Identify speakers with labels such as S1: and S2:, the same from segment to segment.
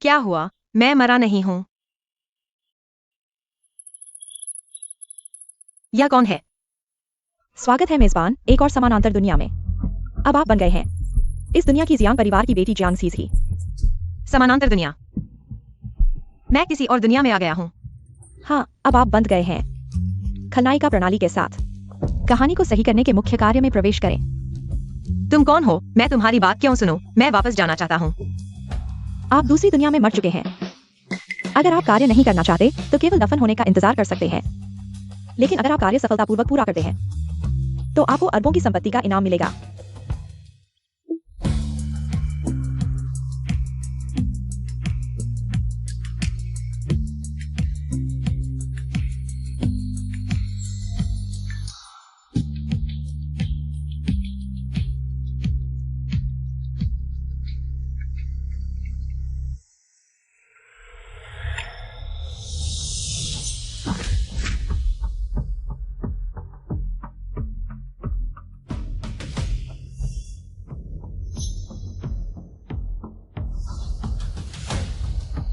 S1: क्या हुआ? मैं मरा नहीं हूं। यह कौन है?
S2: स्वागत है मेजबान एक और समानांतर दुनिया में। अब आप बन गए हैं इस दुनिया की जियांग परिवार की बेटी जियांग सीसी।
S1: समानांतर दुनिया? मैं किसी और दुनिया में आ गया हूं।
S2: हाँ, अब आप बंध गए हैं खलनायिका प्रणाली के साथ। कहानी को सही करने के मुख्य कार्य में प्रवेश करें।
S1: तुम कौन हो? मैं तुम्हारी बात क्यों सुनूं? मैं वापस जाना चाहता हूं।
S2: आप दूसरी दुनिया में मर चुके हैं। अगर आप कार्य नहीं करना चाहते तो केवल दफन होने का इंतजार कर सकते हैं, लेकिन अगर आप कार्य सफलतापूर्वक पूरा करते हैं तो आपको अरबों की संपत्ति का इनाम मिलेगा।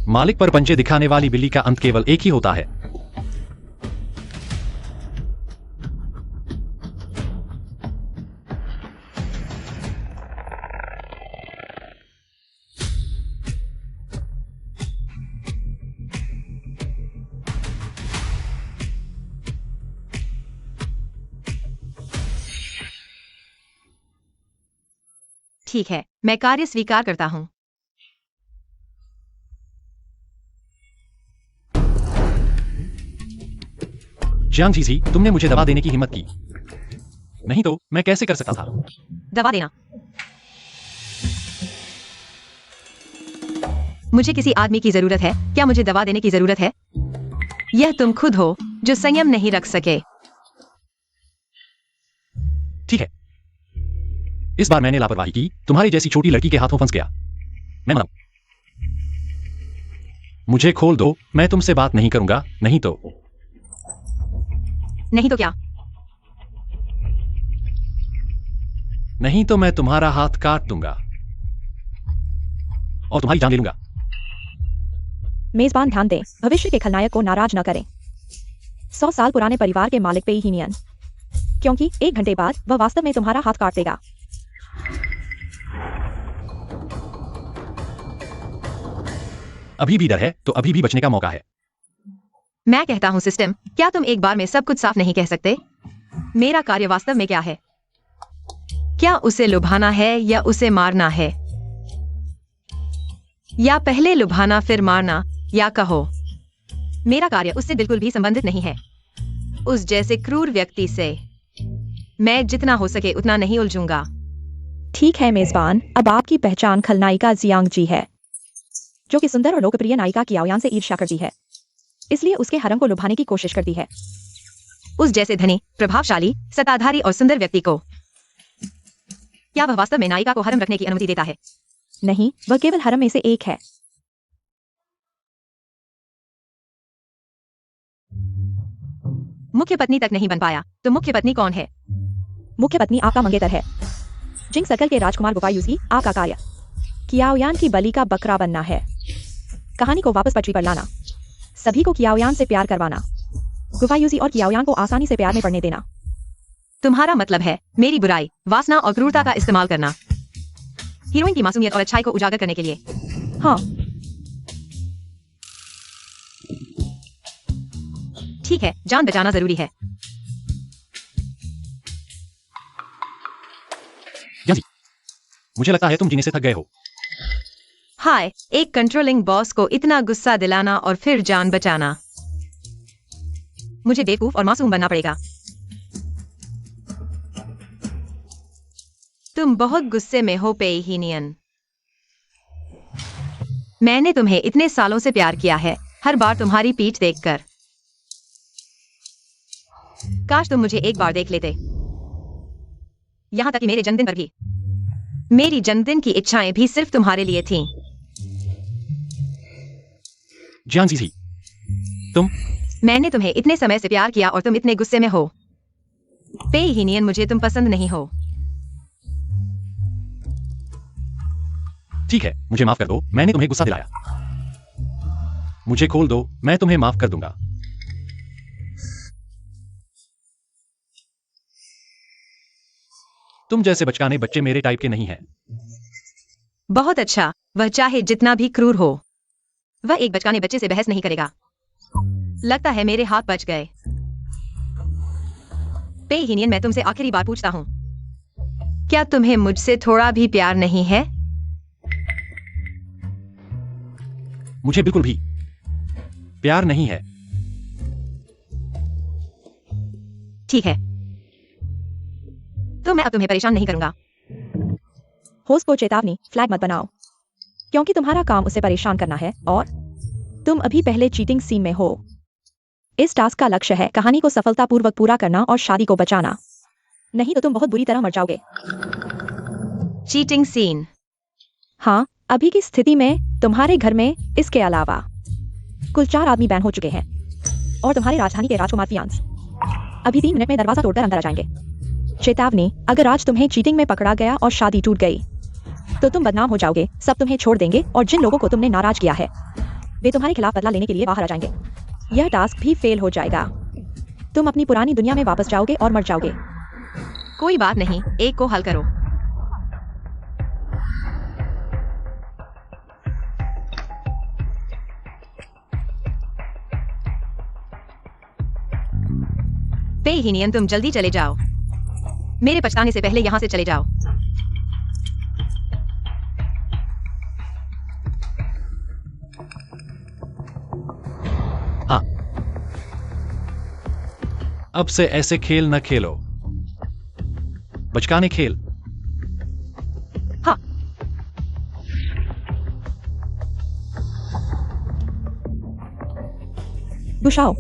S3: मालिक पर पंजे दिखाने वाली बिल्ली का अंत केवल एक ही होता है।
S1: ठीक है, मैं कार्य स्वीकार करता हूं।
S3: जियांग सीसी, तुमने मुझे दबा देने की हिम्मत की। नहीं तो मैं कैसे कर सकता था?
S1: दबा देना? मुझे किसी आदमी की जरूरत है? क्या मुझे दबा देने की जरूरत है? यह तुम खुद हो जो संयम नहीं रख सके।
S3: ठीक है, इस बार मैंने लापरवाही की, तुम्हारी जैसी छोटी लड़की के हाथों फंस गया। मैं मना। मुझे खोल दो, मैं तुमसे बात नहीं करूंगा। नहीं तो
S1: क्या?
S3: नहीं तो मैं तुम्हारा हाथ काट दूंगा और तुम्हारी जान ले लूंगा।
S2: मेजबान ध्यान दें, भविष्य के खलनायक को नाराज न करें। 100 साल पुराने परिवार के मालिक पे ही नियन, क्योंकि 1 घंटे बाद वह वास्तव में तुम्हारा हाथ काट देगा।
S3: अभी भी डर है तो अभी भी बचने का मौका है।
S1: मैं कहता हूं सिस्टम, क्या तुम एक बार में सब कुछ साफ नहीं कह सकते? मेरा कार्य वास्तव में क्या है? क्या उसे लुभाना है या उसे मारना है? या पहले लुभाना फिर मारना? या कहो, मेरा कार्य उससे बिल्कुल भी संबंधित नहीं है। उस जैसे क्रूर व्यक्ति से मैं जितना हो सके उतना नहीं उलझूंगा।
S2: ठीक है मेजबान, अब आपकी पहचान खलनायिका जियांग जी है, जो कि सुंदर और लोकप्रिय नायिका कियाओयान से ईर्ष्या करती है, इसलिए उसके हरम को लुभाने की कोशिश करती है।
S1: उस जैसे धनी, प्रभावशाली, सत्ताधारी और सुंदर व्यक्ति को क्या वह वास्तव में नायिका को हरम रखने की अनुमति देता है?
S2: नहीं, वह केवल हरम में से एक है।
S1: मुख्य पत्नी तक नहीं बन पाया तो मुख्य पत्नी कौन है?
S2: मुख्य पत्नी आपका मंगेतर है। जिंग सर्कल के राजकुमार गुफायूजी, आपका कार्य कियाओयान की बलि का बकरा बनना है। कहानी को वापस पटरी पर लाना, सभी को कियाओयान से प्यार करवाना, गुफायूजी और कियाओयान को आसानी से प्यार में पड़ने देना।
S1: तुम्हारा मतलब है मेरी बुराई, वासना और क्रूरता का इस्तेमाल करना हीरोइन की मासूमियत और अच्छाई को उजागर करने के लिए?
S2: हाँ।
S1: ठीक है, जान बचाना जरूरी है।
S3: मुझे लगता है तुम जीने से थक गए हो।
S1: हाय, एक कंट्रोलिंग बॉस को इतना गुस्सा दिलाना और फिर जान बचाना। मुझे बेवकूफ और मासूम बनना पड़ेगा। तुम बहुत गुस्से में हो पेईहीनियन। मैंने तुम्हें इतने सालों से प्यार किया है, हर बार तुम्हारी पीठ देखकर। काश तुम मुझे एक बार देख लेते। यहां तक कि मेरे जन्मदिन पर भी। मेरी जन्मदिन की इच्छाएं भी सिर्फ तुम्हारे लिए थीं।
S3: जियांग सीसी,
S1: मैंने तुम्हें इतने समय से प्यार किया और तुम इतने गुस्से में हो। पेईहीनियन, मुझे तुम पसंद नहीं हो।
S3: ठीक है, मुझे माफ कर दो, मैंने तुम्हें गुस्सा दिलाया। मुझे खोल दो, मैं तुम्हें माफ कर दूंगा। तुम जैसे बचकाने बच्चे मेरे टाइप के नहीं हैं।
S1: बहुत अच्छा, वह चाहे जितना भी क्रूर हो, वह एक बचकाने बच्चे से बहस नहीं करेगा। लगता है मेरे हाथ बच गए। पेहीनियन, मैं तुमसे आखिरी बार पूछता हूँ, क्या तुम्हें मुझसे थोड़ा भी प्यार नहीं है?
S3: मुझे बिल्कुल भी प्यार नहीं है।
S1: ठीक है, तो मैं अब तुम्हें परेशान नहीं करूंगा।
S2: होस्ट को चेतावनी, फ्लैग मत बनाओ, क्योंकि तुम्हारा काम उसे परेशान करना है और तुम अभी पहले चीटिंग सीन में हो। इस टास्क का लक्ष्य है कहानी को सफलतापूर्वक पूरा करना और शादी को बचाना, नहीं तो तुम बहुत बुरी तरह मर जाओगे।
S1: Cheating scene.
S2: हाँ, अभी की स्थिति में तुम्हारे घर में इसके अलावा कुल 4 आदमी बैन हो चुके हैं और तुम्हारे राजधानी के राजकुमार फियांस अभी 3 मिनट में दरवाजा तोड़कर अंदर आ जाएंगे। चेतावनी, अगर आज तुम्हें चीटिंग में पकड़ा गया और शादी टूट गई तो तुम बदनाम हो जाओगे, सब तुम्हें छोड़ देंगे और जिन लोगों को तुमने नाराज किया है वे तुम्हारे खिलाफ बदला लेने के लिए बाहर आ जाएंगे। यह टास्क भी फेल हो जाएगा। तुम अपनी पुरानी दुनिया में वापस जाओगे और मर जाओगे।
S1: कोई बात नहीं, एक को हल करो। पेहीनियन, तुम जल्दी चले जाओ, मेरे पछताने से पहले यहां से चले जाओ।
S3: हाँ, अब से ऐसे खेल न खेलो, बचकाने खेल।
S1: हाँ,
S2: गुशाओ,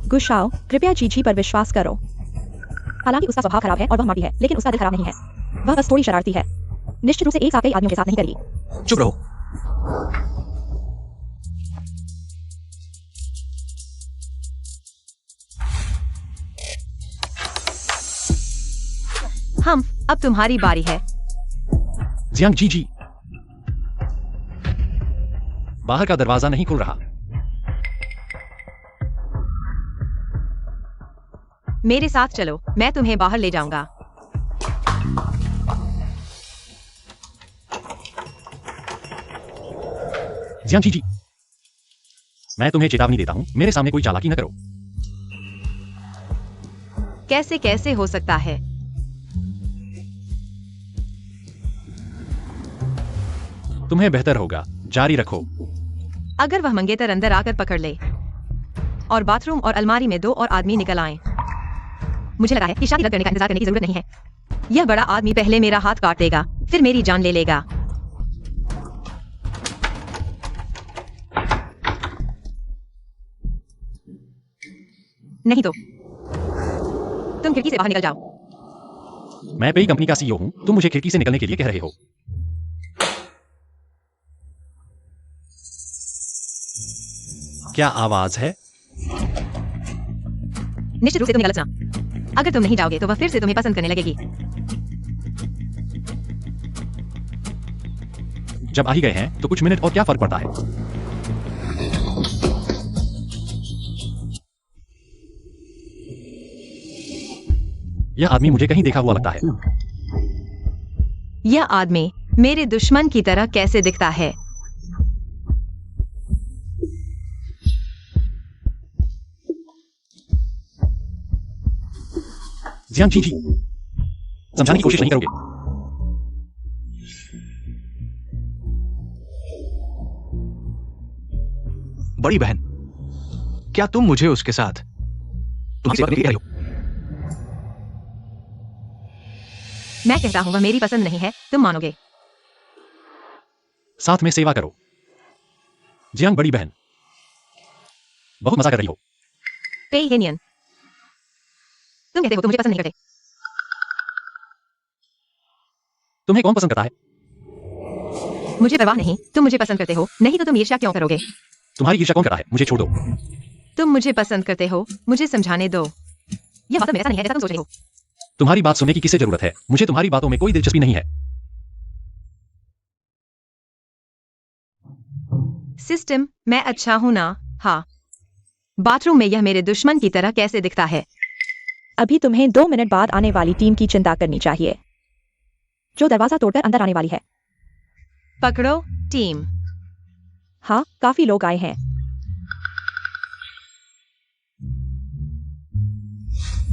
S2: गुशाओ, कृपया जीजी पर विश्वास करो। हालांकि उसका स्वभाव खराब है और वह माटी है, लेकिन उसका दिल खराब नहीं है। वह बस थोड़ी शरारती है। निश्चित रूप से एक साथ कई आदमियों के साथ नहीं करेगी।
S3: चुप रहो।
S1: अब तुम्हारी बारी है।
S3: जियांग जीजी, बाहर का दरवाजा नहीं खुल रहा।
S1: मेरे साथ चलो, मैं तुम्हें बाहर ले जाऊंगा।
S3: जियांग जीजी, मैं तुम्हें चेतावनी देता हूं, मेरे सामने कोई चालाकी न करो।
S1: कैसे कैसे हो सकता है?
S3: तुम्हें बेहतर होगा, जारी रखो।
S1: अगर वह मंगेतर अंदर आकर पकड़ ले और बाथरूम और अलमारी में 2 और आदमी निकल आए, मुझे लगा है कि शादी रद्द करने का इंतजार करने की जरूरत नहीं है। यह बड़ा आदमी पहले मेरा हाथ काट देगा, फिर मेरी जान ले लेगा। नहीं तो तुम खिड़की से बाहर निकल जाओ।
S3: मैं पेई कंपनी का सीईओ हूं, तुम मुझे खिड़की से निकलने के लिए कह रहे हो। क्या आवाज है?
S1: निश्चित रूप से तुमने गलत सुना। अगर तुम नहीं जाओगे तो वह फिर से तुम्हें पसंद करने लगेगी।
S3: जब आ ही गए हैं तो कुछ मिनट और क्या फर्क पड़ता है। यह आदमी मुझे कहीं देखा हुआ लगता है।
S1: यह आदमी मेरे दुश्मन की तरह कैसे दिखता है?
S3: जियांग जीजी, समझाने की कोशिश नहीं करोगे।
S4: बड़ी बहन, क्या तुम मुझे उसके साथ तुम्हारी बात नहीं कह रही हो?
S1: मैं कहता हूं वह मेरी पसंद नहीं है, तुम मानोगे?
S3: साथ में सेवा करो। जियांग बड़ी बहन, बहुत मजा कर रही हो।
S1: पेहीनियन, तुम कहते हो तुम मुझे पसंद नहीं करते।
S3: तुम्हें कौन पसंद करता है?
S1: मुझे परवाह नहीं, तुम मुझे पसंद करते हो, नहीं तो तुम ईर्ष्या क्यों करोगे?
S3: तुम्हारी ईर्ष्या कौन करता है? मुझे छोड़ दो।
S1: तुम मुझे पसंद करते हो, मुझे समझाने दो। यह वास्तव में ऐसा नहीं है जैसा तुम सोच रहे हो।
S3: तुम्हारी बात सुनने की किसे जरूरत है? मुझे तुम्हारी बातों में कोई दिलचस्पी नहीं है।
S1: सिस्टम, मैं अच्छा हूं ना? हाँ। बाथरूम में यह मेरे दुश्मन की तरह कैसे दिखता है?
S2: अभी तुम्हें 2 मिनट बाद आने वाली टीम की चिंता करनी चाहिए, जो दरवाजा तोड़कर अंदर आने वाली है।
S1: पकड़ो, टीम।
S2: हाँ, काफी लोग आए हैं।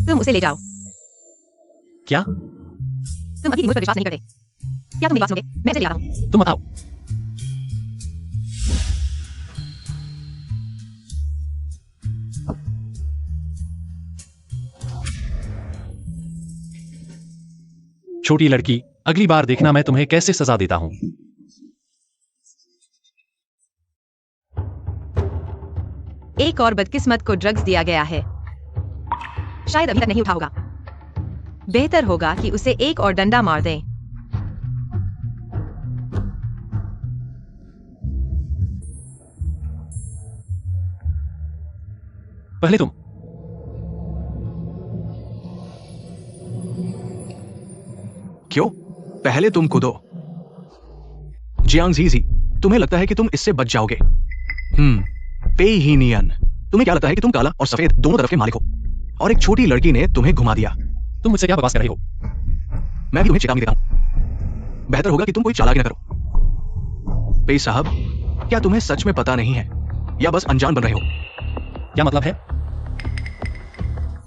S1: तुम उसे ले जाओ।
S3: क्या?
S1: तुम अभी भी मुझ पर विश्वास नहीं करते। क्या तुम मेरी बात सुनोगे? मैं इसे ले आता हूं।
S3: तुम मत आओ। छोटी लड़की, अगली बार देखना मैं तुम्हें कैसे सजा देता हूं।
S1: एक और बदकिस्मत को ड्रग्स दिया गया है। शायद अभी तक नहीं उठा होगा। बेहतर होगा कि उसे एक और डंडा मार दें।
S3: पहले तुम।
S4: क्यों? पहले तुम कूदो। जियांग जी, तुम्हें लगता है कि तुम इससे बच जाओगे? पेहीनियन, तुम्हें क्या लगता है कि तुम काला और सफेद दोनों तरफ के मालिक हो, और एक छोटी लड़की ने तुम्हें घुमा दिया?
S3: तुम मुझसे क्या बकवास कर रहे हो?
S4: मैं भी तुम्हें चेतावनी देता हूं। बेहतर होगा कि तुम कोई चालाकी न करो। पे साहब, क्या तुम्हें सच में पता नहीं है, या बस अनजान बन रहे हो?
S3: क्या मतलब है?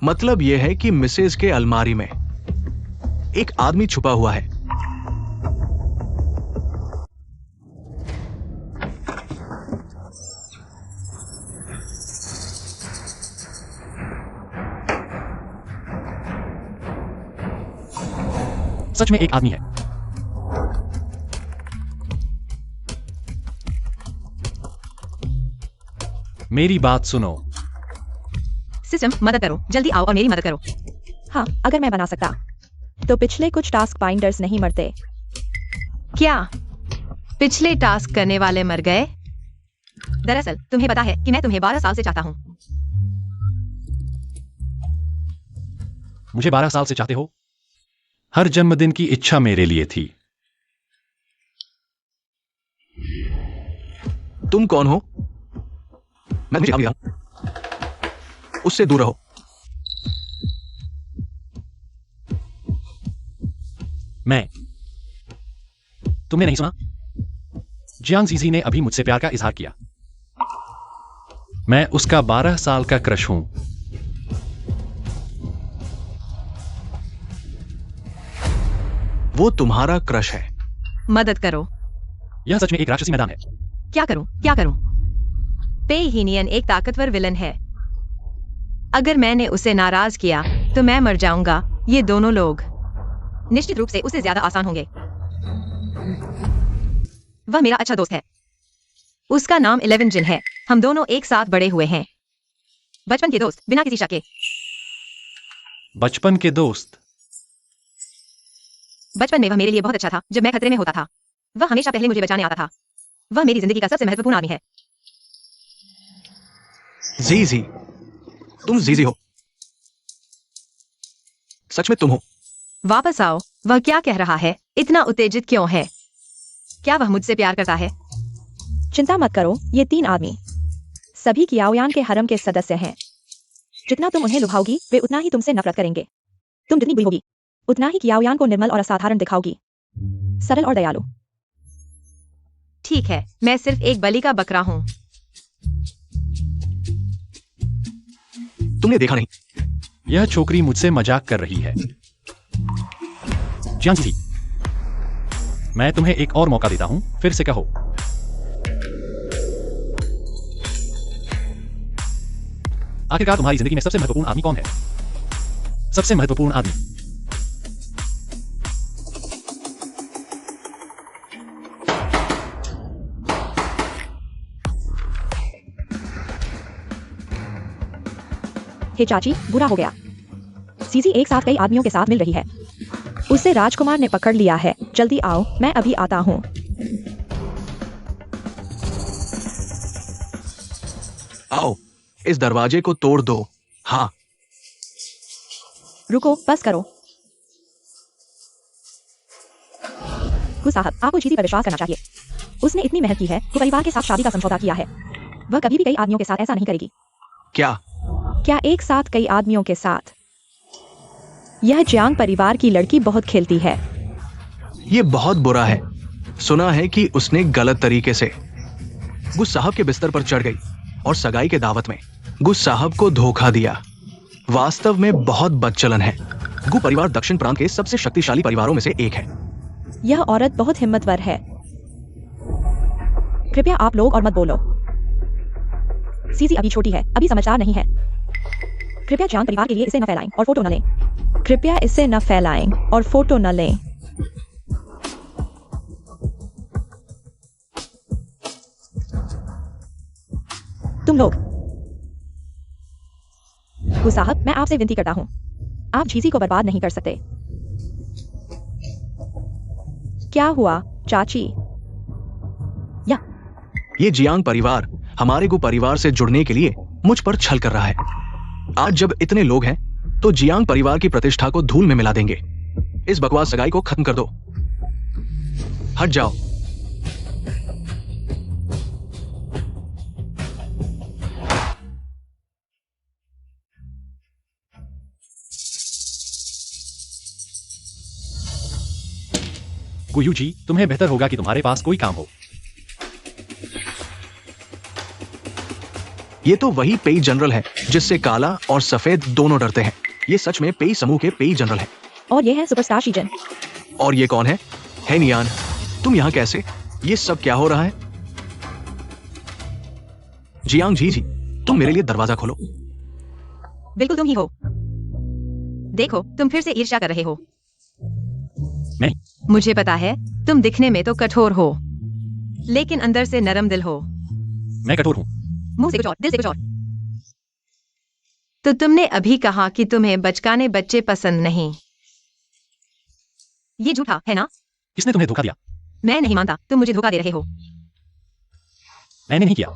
S4: मतलब यह है कि मिसेज के अलमारी में एक आदमी छुपा हुआ है।
S3: सच में एक आदमी है। मेरी बात सुनो।
S1: सिस्टम, मदद करो, जल्दी आओ और मेरी मदद करो।
S2: हाँ, अगर मैं बना सकता तो पिछले कुछ टास्क बाइंडर्स नहीं मरते।
S1: क्या पिछले टास्क करने वाले मर गए? दरअसल तुम्हें पता है कि मैं तुम्हें 12 साल से चाहता हूं।
S3: मुझे 12 साल से चाहते हो? हर जन्मदिन की इच्छा मेरे लिए थी।
S4: तुम कौन हो? मैं तुम्हें चेतावनी देता हूं, उससे दूर रहो।
S3: मैं। तुमने नहीं सुना? जियांग जीजी ने अभी मुझसे प्यार का इजहार किया। मैं उसका 12 साल का क्रश हूं।
S4: वो तुम्हारा क्रश है।
S1: मदद करो।
S3: यह सच में एक राक्षसी मैदान है।
S1: क्या करूं? क्या करूं? पेहीनियन एक ताकतवर विलन है। अगर मैंने उसे नाराज किया तो मैं मर जाऊंगा। ये दोनों लोग निश्चित रूप से उससे ज्यादा आसान होंगे। वह मेरा अच्छा दोस्त है। उसका नाम 11 जिन है। हम दोनों एक साथ बड़े हुए हैं। बचपन के दोस्त, बिना किसी शक के।
S3: बचपन के दोस्त।
S1: बचपन में वह मेरे लिए बहुत अच्छा था। जब मैं खतरे में होता था, वह हमेशा पहले मुझे बचाने आता था। वह मेरी जिंदगी का सबसे महत्वपूर्ण आदमी है।
S4: जीजी, तुम जीजी हो। सच में तुम हो।
S1: वापस आओ। वह क्या कह रहा है? इतना उत्तेजित क्यों है? क्या वह मुझसे प्यार करता है?
S2: चिंता मत करो, ये 3 आदमी सभी कियाओयान के हरम के सदस्य हैं। जितना तुम उन्हें लुभाओगी, वे उतना ही तुमसे नफरत करेंगे। तुम जितनी बुरी होगी, उतना ही कियाओयान को निर्मल और असाधारण दिखाओगी, सरल और दयालु।
S1: ठीक है, मैं सिर्फ एक बलि का बकरा हूँ।
S4: तुमने देखा नहीं?
S3: यह छोकरी मुझसे मजाक कर रही है। जियांग जी, मैं तुम्हें एक और मौका देता हूं, फिर से कहो। आखिरकार तुम्हारी जिंदगी में सबसे महत्वपूर्ण आदमी कौन है? सबसे महत्वपूर्ण आदमी।
S2: हे चाची, बुरा हो गया। सीजी एक साथ कई आदमियों के साथ मिल रही है। उसे राजकुमार ने पकड़ लिया है। जल्दी आओ, मैं अभी आता हूँ।
S4: आओ, इस दरवाजे को तोड़ दो। हाँ।
S2: रुको, बस करो। साहब, आपको जीती पर विश्वास करना चाहिए। उसने इतनी मेहनत की है, वो परिवार के साथ शादी का समझौता किया है। वह कभी भी कई आदमियों के साथ ऐसा नहीं करेगी।
S4: क्या
S2: एक साथ कई आदमियों के साथ? यह जियांग परिवार की लड़की बहुत खेलती है।
S4: ये बहुत बुरा है। सुना है कि उसने गलत तरीके से गुस साहब के बिस्तर पर चढ़ गई और सगाई के दावत में गुस साहब को धोखा दिया। वास्तव में बहुत बदचलन है। गु परिवार दक्षिण प्रांत के सबसे शक्तिशाली परिवारों में से एक है।
S2: यह औरत बहुत हिम्मतवर है। कृपया आप लोग और मत बोलो। सीसी अभी छोटी है, अभी समझदार नहीं है। कृपया जियांग परिवार के लिए इसे न फैलाएं और फोटो न लें। कृपया इसे न फैलाएं और फोटो न लें। तुम लोग। गु साहब, मैं आपसे विनती करता हूं, आप झीसी को बर्बाद नहीं कर सकते। क्या हुआ चाची?
S4: ये जियांग परिवार हमारे गु परिवार से जुड़ने के लिए मुझ पर छल कर रहा है। आज जब इतने लोग हैं तो जियांग परिवार की प्रतिष्ठा को धूल में मिला देंगे। इस बकवास सगाई को खत्म कर दो। हट जाओ।
S3: गुयू जी, तुम्हें बेहतर होगा कि तुम्हारे पास कोई काम हो।
S4: ये तो वही पेई जनरल है जिससे काला और सफेद दोनों डरते हैं। ये सच में पेई समूह के पेई जनरल हैं।
S2: और ये है सुपरस्टार शीजन।
S4: और ये कौन है? नियान, तुम यहाँ कैसे? ये सब क्या हो रहा है? जियांग जी, तुम मेरे लिए दरवाजा खोलो।
S1: बिल्कुल तुम ही हो। देखो, तुम फिर से ईर्ष्या कर रहे हो।
S3: नहीं।
S1: मुझे पता है, तुम दिखने में तो कठोर हो, लेकिन अंदर से नरम दिल हो।
S3: मैं कठोर हूँ।
S1: मुंह से कुछ और, दिल से कुछ और। तो तुमने अभी कहा कि तुम्हें बचकाने बच्चे पसंद नहीं। ये झूठा है ना?
S3: किसने तुम्हें धोखा दिया?
S1: मैं नहीं मानता, तुम मुझे धोखा दे रहे हो।
S3: मैंने नहीं किया।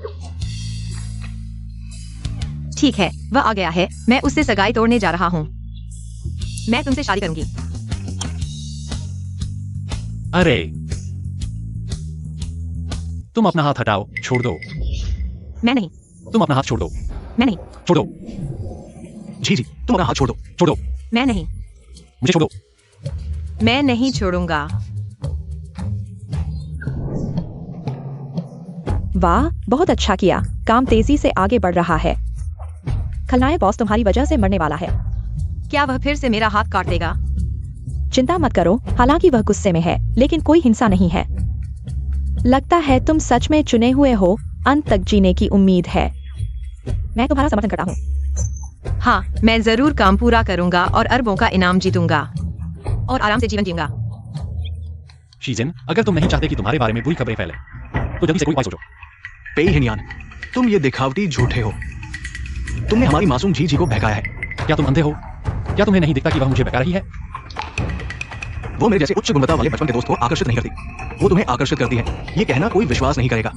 S1: ठीक है, वह आ गया है। मैं उससे सगाई तोड़ने जा रहा हूँ। मैं तुमसे शादी करूंगी।
S3: अरे, तुम अपना हाथ हटाओ, छोड़ दो।
S1: मैं नहीं।
S3: तुम अपना हाथ छोड़ दो।
S1: मैं नहीं।
S3: छोड़ दो।
S4: जी, तुम अपना हाथ छोड़ दो।
S3: छोड़ दो।
S1: मैं नहीं।
S3: मुझे छोड़ दो।
S1: मैं नहीं छोड़ूंगा।
S2: वाह, बहुत अच्छा किया। काम तेजी से आगे बढ़ रहा है। खलनायक बॉस तुम्हारी वजह से मरने वाला है।
S1: क्या वह फिर से मेरा हाथ काट देगा?
S2: चिंता मत करो, हालांकि वह गुस्से में है, लेकिन कोई हिंसा नहीं है। लगता है तुम सच में चुने हुए हो। अंत तक जीने की उम्मीद है। मैं तुम्हारा समर्थन करता हूँ।
S1: हाँ, मैं जरूर काम पूरा करूंगा और अरबों का इनाम जीतूंगा और आराम से जीवन जीऊंगा।
S3: शीजन, अगर तुम नहीं चाहते कि तुम्हारे बारे में बुरी खबरें फैले, तो जल्दी से कोई उपाय सोचो।
S4: पेई नियान, तुम ये दिखावटी झूठे हो। तुमने हमारी मासूम जी को बहकाया है।
S3: क्या तुम अंधे हो? क्या तुम्हें नहीं दिखता कि वह मुझे बहका रही है?
S4: वो मेरे जैसे उच्च गुणवत्ता वाले बचपन के दोस्त को आकर्षित नहीं करती, वो तुम्हें आकर्षित करती है। ये कहना कोई विश्वास नहीं करेगा।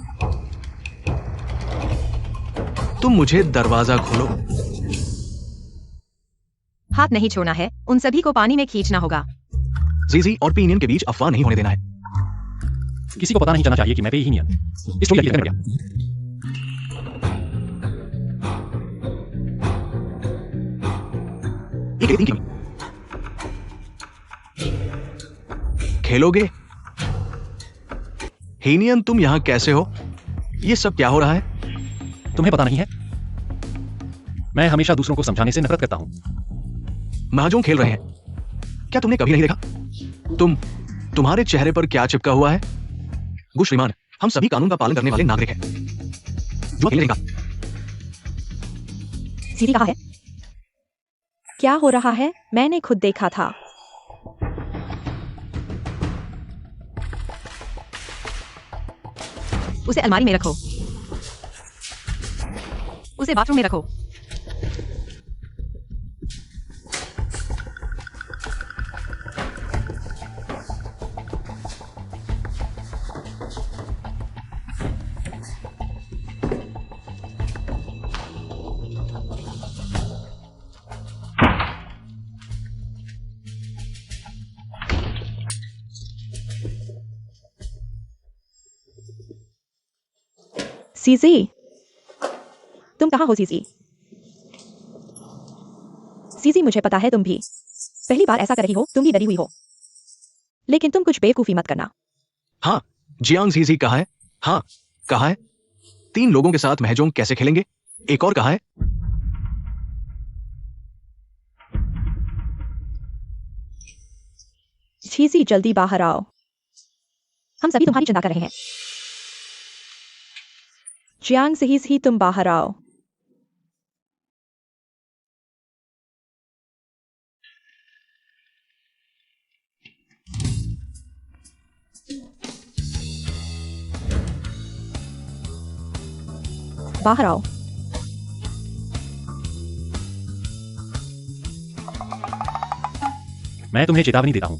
S4: तुम मुझे दरवाजा खोलो।
S1: हाथ नहीं छोड़ना है, उन सभी को पानी में खींचना होगा।
S4: जीजी और पीनियन के बीच अफवाह नहीं होने देना है।
S3: किसी को पता नहीं चलना चाहिए कि मैं पेईनियन इस चोरी कर गया।
S4: एक दिन खेलोगे? हेनियन, तुम यहां कैसे हो? ये सब क्या हो रहा है?
S3: तुम्हें पता नहीं है? मैं हमेशा दूसरों को समझाने से नफरत करता हूं।
S4: महाजों खेल रहे हैं। क्या तुमने कभी नहीं देखा? तुम्हारे चेहरे पर क्या चिपका हुआ है? गु श्रीमान, हम सभी कानून का पालन करने वाले नागरिक हैं। जो खेलने का
S2: सीधी कहा है। क्या हो रहा है? मैंने खुद देखा था।
S1: उसे अलमारी में रखो। उसे बाथरूम में रखो।
S2: सीजी, तुम कहाँ हो सीजी? सीजी, मुझे पता है तुम भी पहली बार ऐसा कर रही हो, तुम भी डरी हुई हो, लेकिन तुम कुछ बेवकूफी मत करना।
S4: हाँ, जियांग जीजी कहाँ है? हाँ, कहाँ है? 3 लोगों के साथ महजोंग कैसे खेलेंगे? एक और कहाँ है?
S2: सीजी, जल्दी बाहर आओ, हम सभी तुम्हारी चिंता कर रहे हैं। जियांग सीजी, तुम बाहर आओ। बाहर आओ।
S3: मैं तुम्हें चेतावनी देता हूं।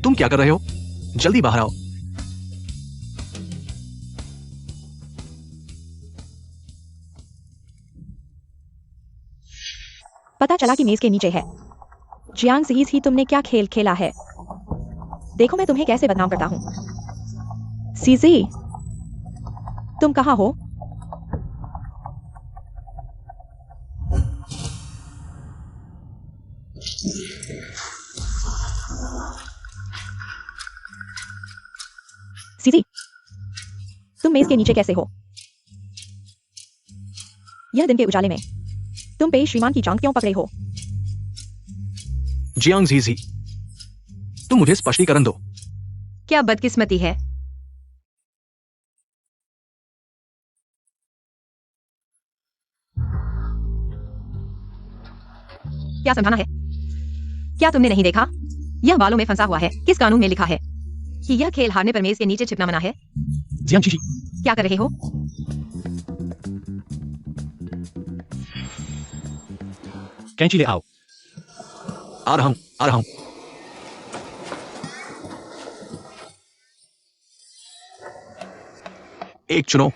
S4: तुम क्या कर रहे हो? जल्दी बाहर आओ।
S2: पता चला कि मेज के नीचे है। जियांग सीजी, तुमने क्या खेल खेला है? देखो मैं तुम्हें कैसे बदनाम करता हूं। सीजी, तुम कहाँ हो? सीजी, तुम मेज के नीचे कैसे हो? यह दिन के उजाले में तुम पेश श्रीमान की जांघ क्यों पकड़े हो?
S4: जियांग जीजी, तुम मुझे स्पष्टीकरण दो।
S1: क्या बदकिस्मती है। क्या समझाना है? क्या तुमने नहीं देखा? यह बालों में फंसा हुआ है। किस कानून में लिखा है कि यह खेल हारने पर मेज के नीचे छिपना मना है?
S3: जियांग जीजी,
S1: क्या कर रहे हो?
S3: कैंची ले आओ।
S4: आ रहा हूं, आ रहा हूं। एक चुनो।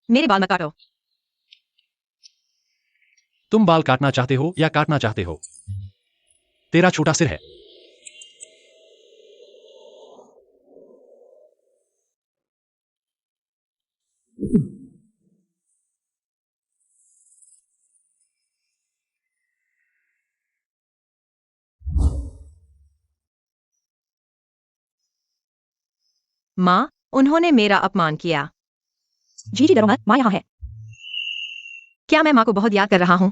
S1: मेरे बाल मत काटो।
S3: तुम बाल काटना चाहते हो या काटना चाहते हो? तेरा छोटा सिर है।
S1: माँ, उन्होंने मेरा अपमान किया।
S2: जी डरो मत, माँ यहाँ है।
S1: क्या मैं माँ को बहुत याद कर रहा हूँ?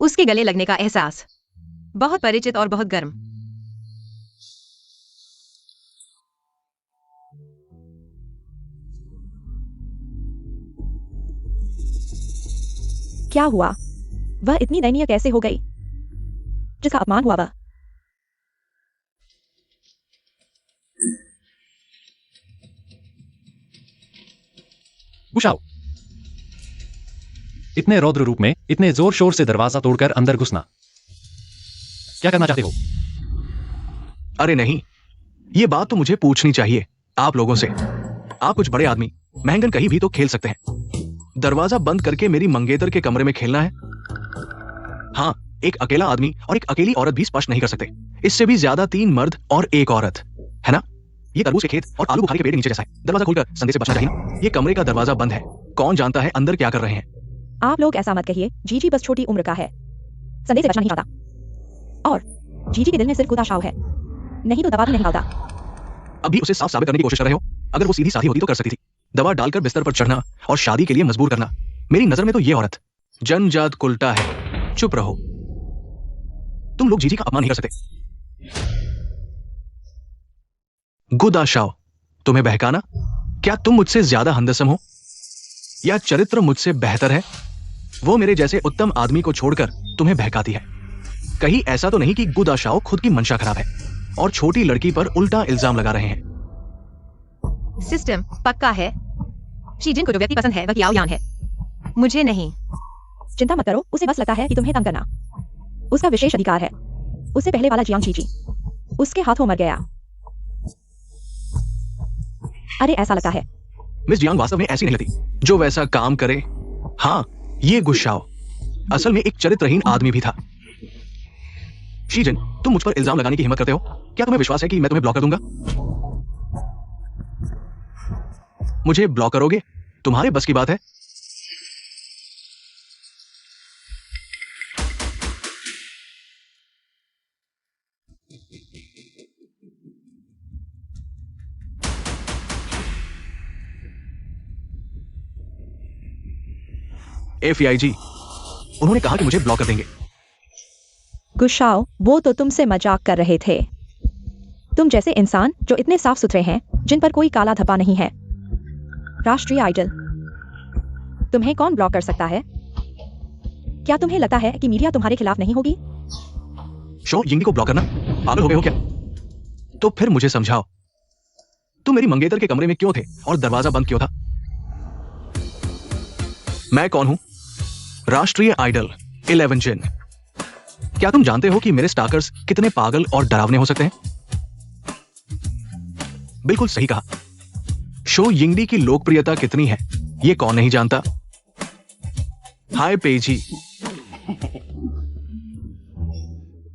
S1: उसके गले लगने का एहसास बहुत परिचित और बहुत गर्म।
S2: क्या हुआ? वह इतनी दयनीय कैसे हो गई? जिसका अपमान हुआ वह।
S3: गुशाओ, इतने रौद्र रूप में इतने जोर शोर से दरवाजा तोड़कर अंदर घुसना, क्या करना चाहते हो?
S4: अरे नहीं, ये बात तो मुझे पूछनी चाहिए आप लोगों से। आप कुछ बड़े आदमी महंगन कहीं भी तो खेल सकते हैं। दरवाजा बंद करके मेरी मंगेतर के कमरे में खेलना है? हाँ, एक अकेला आदमी और एक अकेली औरत भी स्पर्श नहीं कर सकते। इससे भी ज्यादा 3 मर्द और 1 औरत, है ना? ये तरबूज के खेत और आलू बुखारे के पेड़ के नीचे जैसा है। दरवाजा खोलकर संदेश से बचना चाहिए ना। ये कमरे का दरवाजा बंद है, कौन जानता है अंदर क्या कर रहे हैं।
S2: आप लोग ऐसा मत कहिए, जीजी बस छोटी उम्र का है, संदेश से बचना नहीं चाहता। और जीजी के दिल में सिर्फ खुदा शाव है, नहीं तो दबा भी नहीं डालता।
S4: अभी उसे साफ साबित करने की कोशिश कर रहे हो? अगर वो सीधी साधी होती तो कर सकती थी। दवा डालकर बिस्तर पर चढ़ना और शादी के लिए मजबूर करना। मेरी नजर में तो ये औरत जनजात कुलटा है। चुप रहो, तुम लोग जीजी का अपमान नहीं कर सकते। गुदा शाओ, तुम्हें बहकाना? क्या तुम मुझसे ज्यादा हमदर्द हो या चरित्र मुझसे बेहतर है? वो मेरे जैसे उत्तम आदमी को छोड़कर तुम्हें बहकाती है। कहीं ऐसा तो नहीं कि गुदा शाओ खुद की मंशा खराब है और छोटी लड़की पर उल्टा इल्जाम लगा रहे हैं।
S1: सिस्टम पक्का है। शीजिन को जो व्यक्ति पसंद है वह याओ यान है, मुझे नहीं।
S2: चिंता मत करो, उसे बस लगता है कि तुम्हें तंग करना उसका विशेष अधिकार है। उससे पहले वाला जियांग जीजी उसके हाथों मर गया। अरे ऐसा लगता है।
S4: मिस जियांग वास्तव में ऐसी नहीं लगती जो वैसा काम करे। हाँ, ये गुस्साओ असल में एक चरित्रहीन आदमी भी था। शीजिन, तुम मुझ पर इल्जाम लगाने की हिम्मत करते हो? क्या तुम्हें विश्वास है कि मैं तुम्हें ब्लॉक कर दूंगा? मुझे ब्लॉक करोगे? तुम्हारे बस की बात है? FEIG, उन्होंने कहा कि मुझे ब्लॉक कर देंगे।
S2: गुशाओ, वो तो तुमसे मजाक कर रहे थे। तुम जैसे इंसान जो इतने साफ सुथरे हैं, जिन पर कोई काला धब्बा नहीं है। राष्ट्रीय आइडल, तुम्हें कौन ब्लॉक कर सकता है? क्या तुम्हें लगता है कि मीडिया तुम्हारे खिलाफ नहीं होगी?
S4: शो यिंगी को ब्लॉक करना? पागल हो गए हो क्या? तो फिर मुझे समझाओ, तुम मेरी मंगेतर के कमरे में क्यों थे और दरवाजा बंद क्यों था? मैं कौन हूं? राष्ट्रीय आइडल 11 जिन। क्या तुम जानते हो कि मेरे स्टाकर्स कितने पागल और डरावने हो सकते हैं? बिल्कुल सही कहा। शो यिंगडी की लोकप्रियता कितनी है, यह कौन नहीं जानता? हाय पेजी।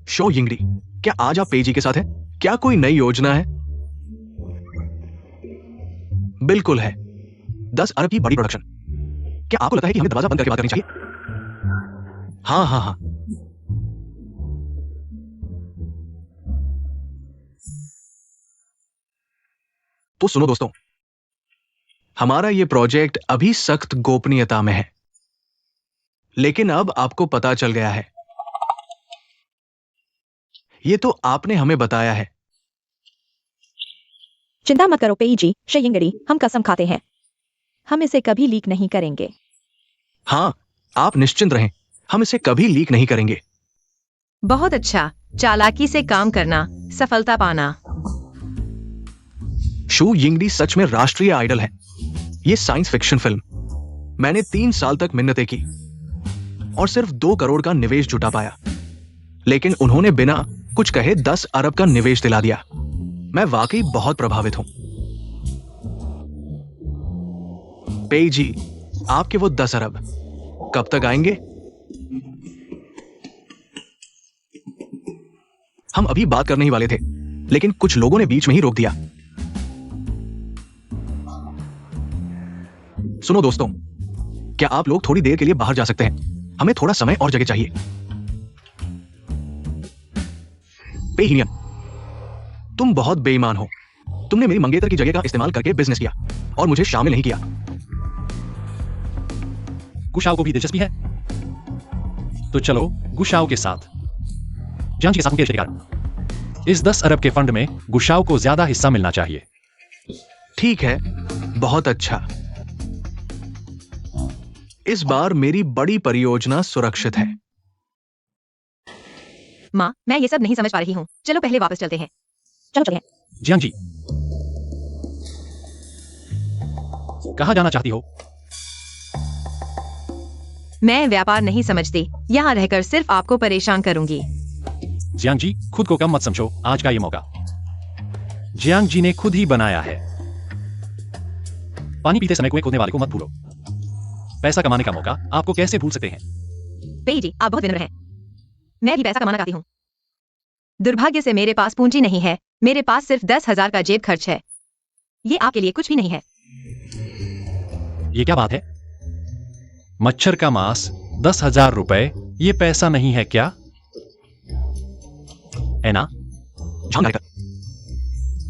S4: शो यिंगडी, क्या आज आप पेजी के साथ हैं? क्या कोई नई योजना है? बिल्कुल है। 10 अरब की बड़ी प्रोडक्शन। क्या आपको लगता है कि हमें दरवाजा बंद करके बात करनी चाहिए? हाँ हाँ हाँ। तो सुनो दोस्तों, हमारा यह प्रोजेक्ट अभी सख्त गोपनीयता में है, लेकिन अब आपको पता चल गया है। यह तो आपने हमें बताया है।
S2: चिंता मत करो पेईजी, शयिंगड़ी, हम कसम खाते हैं, हम इसे कभी लीक नहीं करेंगे।
S4: हाँ, आप निश्चिंत रहें, हम इसे कभी लीक नहीं करेंगे।
S1: बहुत अच्छा, चालाकी से काम करना, सफलता पाना।
S4: शो यिंगडी सच में राष्ट्रीय आइडल है। यह साइंस फिक्शन फिल्म। मैंने 3 साल तक मिन्नतें की और सिर्फ 2 करोड़ का निवेश जुटा पाया, लेकिन उन्होंने बिना कुछ कहे 10 अरब का निवेश दिला दिया। मैं वाकई बहुत प्रभावित हूं। पेजी, आपके वो 10 अरब कब तक आएंगे? हम अभी बात करने ही वाले थे, लेकिन कुछ लोगों ने बीच में ही रोक दिया। सुनो दोस्तों, क्या आप लोग थोड़ी देर के लिए बाहर जा सकते हैं? हमें थोड़ा समय और जगह चाहिए। पेहिनियन, तुम बहुत बेईमान हो। तुमने मेरी मंगेतर की जगह का इस्तेमाल करके बिजनेस किया और मुझे शामिल नहीं किया।
S3: गुशाओ को भी दिलचस्पी है, तो चलो गुशाओ के साथ। जांच के साथ उनके रिश्तेदार। इस 10 अरब के फंड में गुशाओ को ज्यादा हिस्सा मिलना चाहिए।
S4: ठीक है, बहुत अच्छा। इस बार मेरी बड़ी परियोजना सुरक्षित है।
S1: माँ, मैं ये सब नहीं समझ पा रही हूँ। चलो पहले वापस चलते हैं।
S2: चलो चलें।
S3: जियांग जी, कहाँ जाना चाहती हो?
S1: मैं व्यापार नहीं समझती, यहाँ रहकर सिर्फ आपको परेशान करूंगी।
S3: जियांग जी, खुद को कम मत समझो। आज का ये मौका जियांग जी ने खुद ही बनाया है। पानी पीते समय कुएं खोदने वाले को मत भूलो। पैसा कमाने का मौका आपको कैसे भूल सकते हैं?
S1: पेईजी, आप बहुत विनम्र हैं। मैं भी पैसा कमाना चाहती हूँ। दुर्भाग्य से मेरे पास पूंजी नहीं है। मेरे पास सिर्फ 10,000 का जेब खर्च है। ये आपके लिए कुछ भी नहीं है।
S3: ये क्या बात है? मच्छर का मांस 10,000 रुपए, ये पैसा नहीं है क्या? है ना?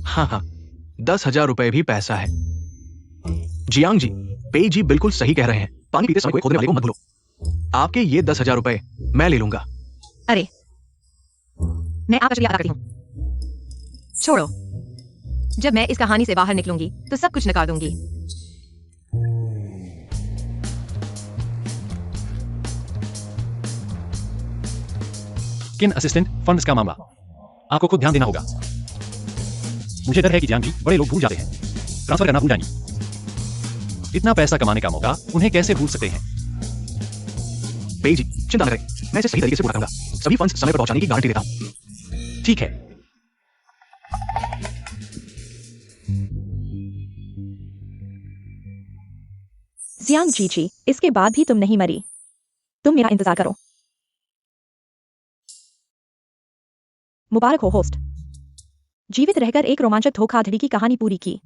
S4: हाँ हाँ, 10,000 रुपए भी पैसा है। जियांग जी, पेजी बिल्कुल सही कह रहे हैं। पानी पीते समय कोई खोदने वाले को मत भूलो। आपके ये 10,000 रुपए मैं ले लूंगा।
S1: अरे, मैं आपका शुक्रिया अदा करती हूँ। छोड़ो, जब मैं इस कहानी से बाहर निकलूंगी तो सब कुछ नकार दूंगी।
S3: किन असिस्टेंट फंड्स का मामला, आपको खुद ध्यान देना होगा। मुझे डर है कि जियांग जी बड़े लोग भूल जाते हैं, ट्रांसफर करना भूल जाएंगी। इतना पैसा कमाने का मौका उन्हें कैसे भूल सकते हैं?
S4: पेजी, चिंता न करें, मैं इसे सही तरीके से पूरा करूंगा। सभी फंड्स समय पर पहुंचाने की गारंटी देता हूं।
S3: ठीक है।
S2: जियांग जी, इसके बाद भी तुम नहीं मरी। तुम मेरा इंतजार करो। मुबारक हो होस्ट। जीवित रहकर एक रोमांचक धोखाधड़ी की कहानी पूरी की।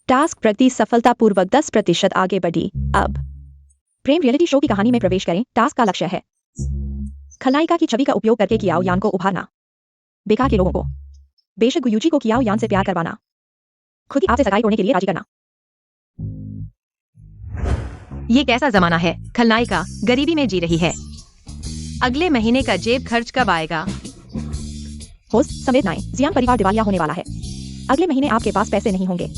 S2: टास्क प्रति सफलतापूर्वक 10% आगे बढ़ी। अब प्रेम रियलिटी शो की कहानी में प्रवेश करें। टास्क का लक्ष्य है खलनायिका की छवि का उपयोग करके कियाओ यान को उभारना, बेकार के लोगों को, बेशक गुयूची को कियाओ यान से प्यार करवाना, खुद ही आपसे सगाई तोड़ने के लिए राजी करना।
S1: ये कैसा जमाना है, खलनायिका गरीबी में जी रही है। अगले महीने का जेब खर्च कब आएगा?
S2: होस्ट संवेदनाएं, जियान परिवार दिवालिया होने वाला है। अगले महीने आपके पास पैसे नहीं होंगे।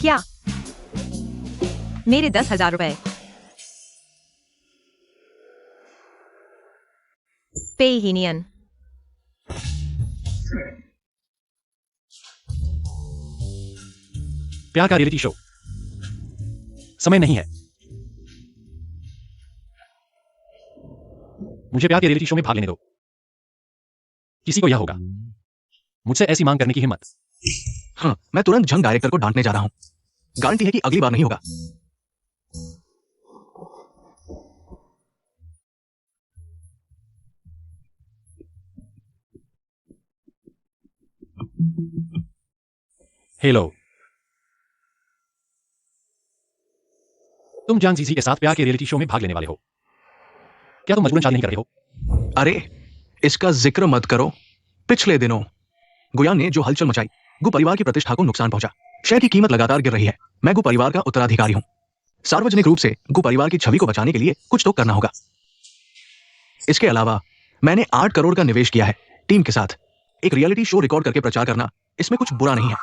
S1: क्या? मेरे 10,000 रुपए। पेहीनियन।
S3: प्यार का रियलिटी शो। समय नहीं है। मुझे प्यार के रियलिटी शो में भाग लेने दो। किसी को यह होगा मुझसे ऐसी मांग करने की हिम्मत।
S4: हाँ, मैं तुरंत झंग डायरेक्टर को डांटने जा रहा हूं। गारंटी है कि अगली बार नहीं होगा।
S3: हेलो, तुम जान जीजी के साथ प्यार के रियलिटी शो में भाग लेने वाले हो। क्या तुम मजबूरन शादी नहीं कर रहे हो?
S4: अरे, इसका जिक्र मत करो। पिछले दिनों गुयान ने जो हलचल मचाई, गु परिवार की प्रतिष्ठा को नुकसान पहुंचा। शेयर की कीमत लगातार गिर रही है। मैं गु परिवार का उत्तराधिकारी हूं। सार्वजनिक रूप से गु परिवार की छवि को बचाने के लिए कुछ तो करना होगा। इसके अलावा मैंने 8 करोड़ का निवेश किया है टीम के साथ। एक रियलिटी शो रिकॉर्ड करके प्रचार करना, इसमें कुछ बुरा नहीं है।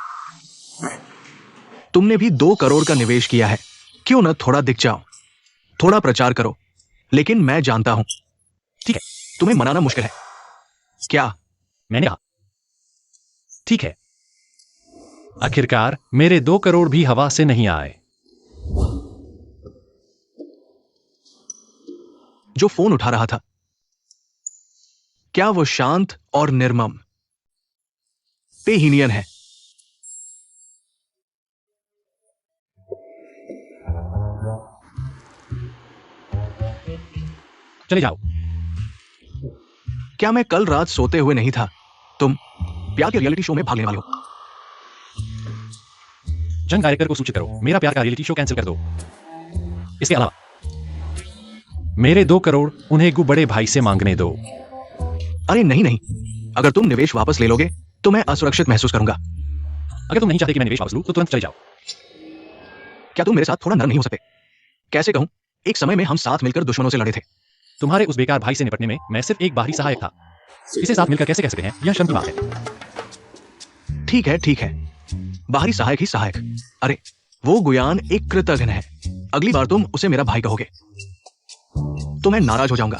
S4: तुमने भी 2 करोड़ का निवेश किया है। क्यों न थोड़ा दिख जाओ, थोड़ा प्रचार करो। लेकिन मैं जानता हूं,
S3: ठीक है,
S4: तुम्हें मनाना मुश्किल है। क्या?
S3: मैंने कहा ठीक है। आखिरकार मेरे 2 करोड़ भी हवा से नहीं आए।
S4: जो फोन उठा रहा था, क्या वो शांत और निर्मम पेहीनियन है?
S3: चले जाओ।
S4: क्या मैं कल रात सोते हुए नहीं था? तुम प्यार के रियलिटी शो में भाग लेने वाले हो।
S3: जंग डायरेक्टर को सूचित करो, मेरा प्यार का रियलिटी शो कैंसिल कर दो। इसके अलावा मेरे 2 करोड़ उन्हें गु बड़े भाई से मांगने दो।
S4: अरे नहीं नहीं, अगर तुम निवेश वापस ले लोगे तो मैं असुरक्षित महसूस करूंगा।
S3: अगर तुम नहीं चाहते कि मैं निवेश वापस लूं तो तुरंत चले जाओ।
S4: क्या तुम मेरे साथ थोड़ा नरम नहीं हो सकते? कैसे कहूं, एक समय में हम साथ मिलकर दुश्मनों से लड़े थे।
S3: तुम्हारे उस बेकार भाई से निपटने में मैं सिर्फ एक बाहरी सहायक था। इसे साथ मिलकर कैसे कह सकते हैं? यह शर्म की बात है।
S4: ठीक है, बाहरी सहायक ही सहायक। अरे, वो गुयान एक कृतघ्न है। अगली बार तुम उसे मेरा भाई कहोगे तो मैं नाराज हो जाऊंगा।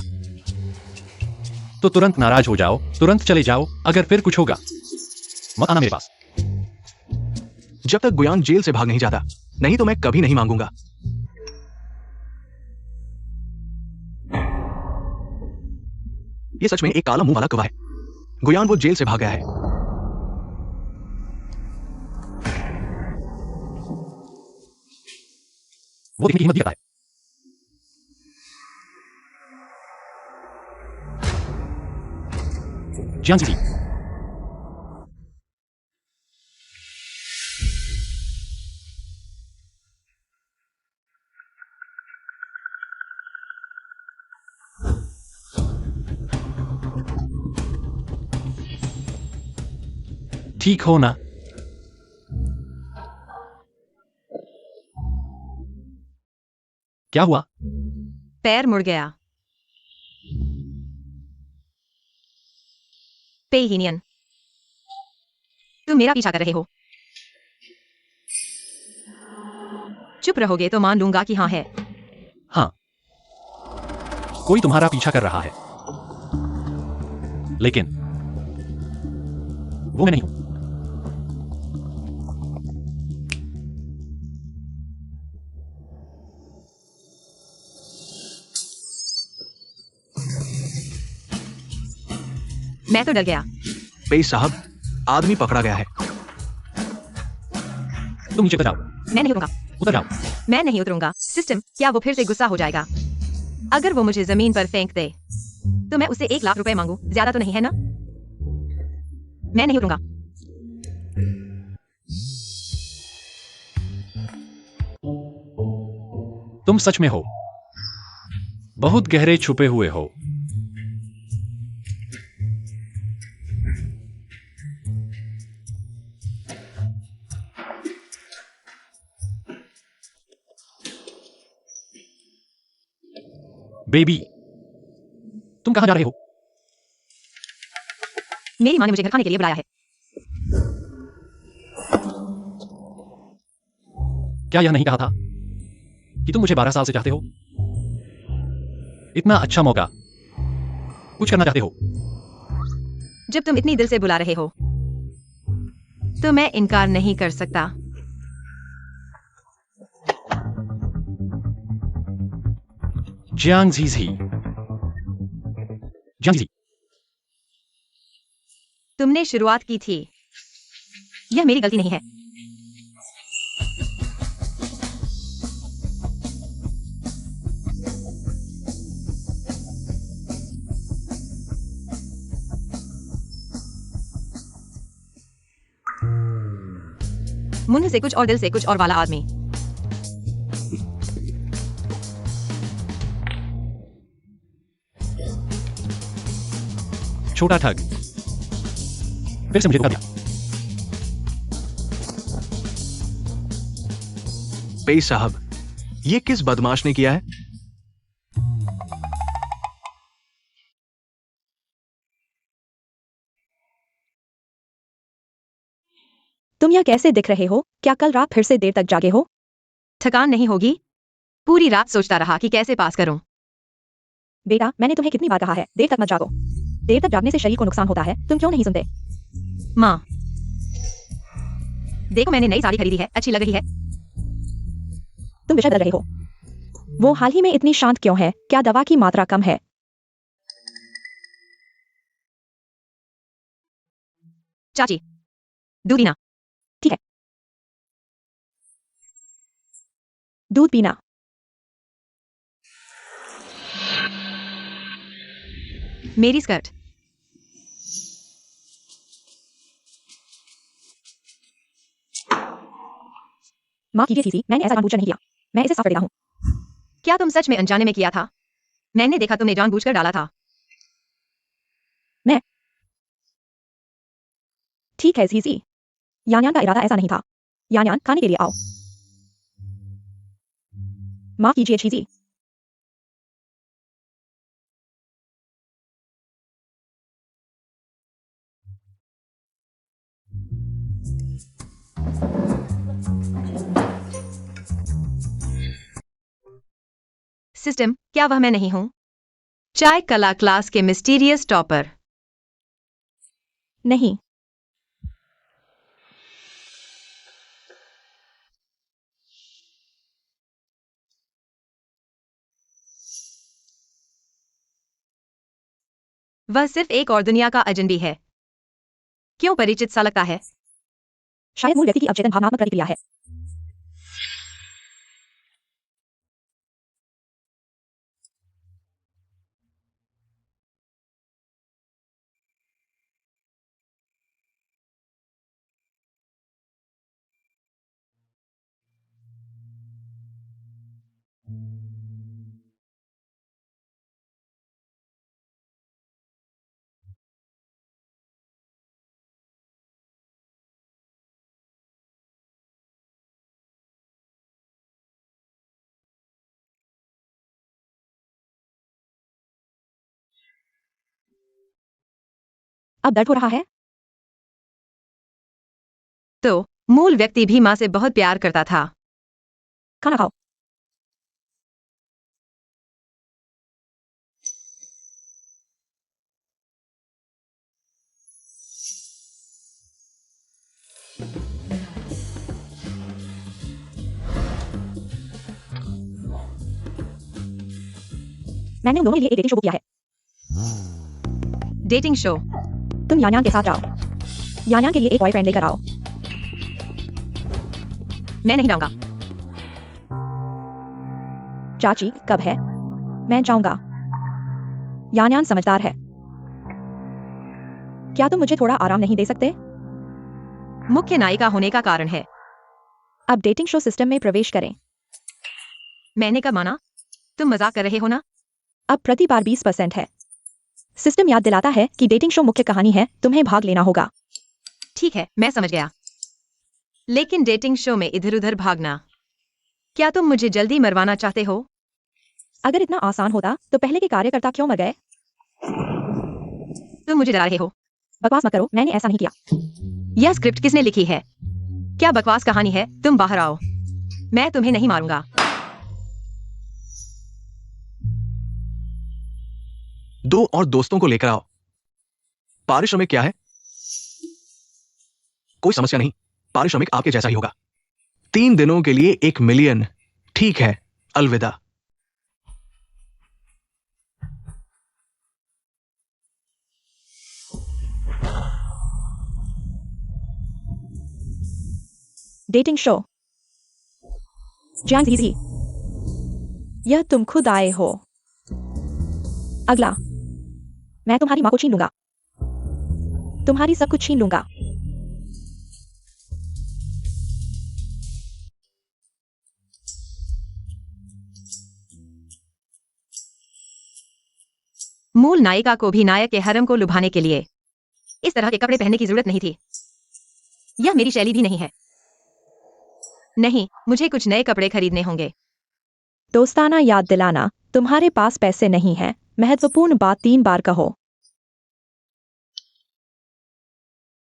S3: तो तुरंत नाराज हो जाओ, तुरंत चले जाओ। अगर फिर कुछ होगा मत आना मेरे पास।
S4: जब तक गुयान जेल से भाग नहीं जाता, नहीं तो मैं कभी नहीं मांगूंगा। ये सच में एक काला मुंह वाला गवाह है। गुयान वो जेल से भाग गया है।
S3: वो दिखने की हिम्मत दिखाता है। जियान जी, ठीक हो ना? क्या हुआ?
S1: पैर मुड़ गया। पेहीनियन, तुम मेरा पीछा कर रहे हो। चुप रहोगे तो मान लूंगा कि हाँ है।
S3: हाँ, कोई तुम्हारा पीछा कर रहा है, लेकिन वो मैं नहीं हूं।
S1: मैं तो डर गया।
S4: पेश साहब, आदमी पकड़ा गया है।
S3: तुम नीचे उतर जाओ।
S1: मैं नहीं उतरूंगा।
S3: उतर जाओ।
S1: मैं नहीं उतरूंगा। सिस्टम, क्या वो फिर से गुस्सा हो जाएगा? अगर वो मुझे जमीन पर फेंक दे तो मैं उसे 1 लाख रुपए मांगू? ज्यादा तो नहीं है ना? मैं नहीं उठूंगा।
S3: तुम सच में हो बहुत गहरे छुपे हुए हो। बेबी, तुम कहां जा रहे हो?
S1: मेरी माँ ने मुझे घर खाने के लिए बुलाया है।
S3: क्या यह नहीं कहा था कि तुम मुझे 12 साल से चाहते हो? इतना अच्छा मौका, कुछ करना चाहते हो?
S1: जब तुम इतनी दिल से बुला रहे हो तो मैं इनकार नहीं कर सकता।
S3: जियांग झीझी, जियांग झीझी,
S1: तुमने शुरुआत की थी, यह मेरी गलती नहीं है। मुंह से कुछ और दिल से कुछ और वाला आदमी।
S3: छोटा ठग, फिर से मुझे धोखा दिया।
S4: पेई साहब, ये किस बदमाश ने किया है?
S2: तुम यह कैसे दिख रहे हो? क्या कल रात फिर से देर तक जागे हो?
S1: थकान नहीं होगी? पूरी रात सोचता रहा कि कैसे पास करूं।
S2: बेटा, मैंने तुम्हें कितनी बार कहा है, देर तक मत जागो। देर तक जागने से शरीर को नुकसान होता है, तुम क्यों नहीं सुनते?
S1: माँ, देखो मैंने नई साड़ी खरीदी है, अच्छी लग रही है।
S2: तुम विषय बदल रहे हो। वो हाल ही में इतनी शांत क्यों है? क्या दवा की मात्रा कम है?
S1: चाची, दूध पीना।
S2: ठीक है, दूध पीना।
S1: मेरी स्कर्ट।
S2: माँ कीजिए सीसी, मैंने ऐसा जानबूझकर नहीं किया। मैं इसे साफ कर देता हूँ।
S1: क्या तुम सच में अनजाने में किया था? मैंने देखा तुमने जानबूझकर डाला था।
S2: ठीक है जीजी, यान्यान का इरादा ऐसा नहीं था। यान्यान, खाने के लिए आओ। माँ कीजिए चीजी।
S1: सिस्टम, क्या वह मैं नहीं हूं? चाय कला क्लास के मिस्टीरियस टॉपर।
S2: नहीं,
S1: वह सिर्फ एक और दुनिया का अजनबी है। क्यों परिचित सा लगता है?
S2: शायद मूल व्यक्ति की अवचेतन भावनात्मक प्रतिक्रिया है। अब दर्द हो रहा है?
S1: तो मूल व्यक्ति भी माँ से बहुत प्यार करता था।
S2: खाना खाओ। मैंने उन दोनों के लिए एक डेटिंग शो बुक किया है।
S1: Dating show?
S2: तुम यान्यान के साथ जाओ। यान्यान के लिए एक बॉयफ्रेंड लेकर आओ।
S1: मैं नहीं जाऊंगा।
S2: चाची, कब है? मैं जाऊंगा। यान्यान समझदार है। क्या तुम मुझे थोड़ा आराम नहीं दे सकते?
S1: मुख्य नायिका होने का कारण है।
S2: अब डेटिंग शो सिस्टम में प्रवेश करें।
S1: मैंने कब माना? तुम मजाक कर रहे हो ना?
S2: अब प्रति बार 20% है। सिस्टम याद दिलाता है कि डेटिंग शो मुख्य कहानी है, तुम्हें भाग लेना होगा।
S1: ठीक है, मैं समझ गया। लेकिन डेटिंग शो में इधर उधर भागना, क्या तुम मुझे जल्दी मरवाना चाहते हो?
S2: अगर इतना आसान होता तो पहले के कार्यकर्ता क्यों मर गए?
S1: तुम मुझे डरा रहे हो।
S2: बकवास मत करो, मैंने ऐसा नहीं किया।
S1: यह स्क्रिप्ट किसने लिखी है? क्या बकवास कहानी है? तुम बाहर आओ, मैं तुम्हें नहीं मारूंगा।
S4: दो और दोस्तों को लेकर आओ। पारिश्रमिक क्या है? कोई समस्या नहीं, पारिश्रमिक आपके जैसा ही होगा। 3 दिनों के लिए 1 मिलियन। ठीक है, अलविदा।
S2: डेटिंग शो जियांग जी, यह तुम खुद आए हो। अगला, मैं तुम्हारी मां को छीन लूंगा, तुम्हारी सब कुछ छीन लूंगा।
S1: मूल नायिका को भी नायक के हरम को लुभाने के लिए इस तरह के कपड़े पहनने की जरूरत नहीं थी। यह मेरी शैली भी नहीं है। नहीं, मुझे कुछ नए कपड़े खरीदने होंगे।
S2: दोस्ताना याद दिलाना, तुम्हारे पास पैसे नहीं हैं। महत्वपूर्ण बात 3 बार कहो।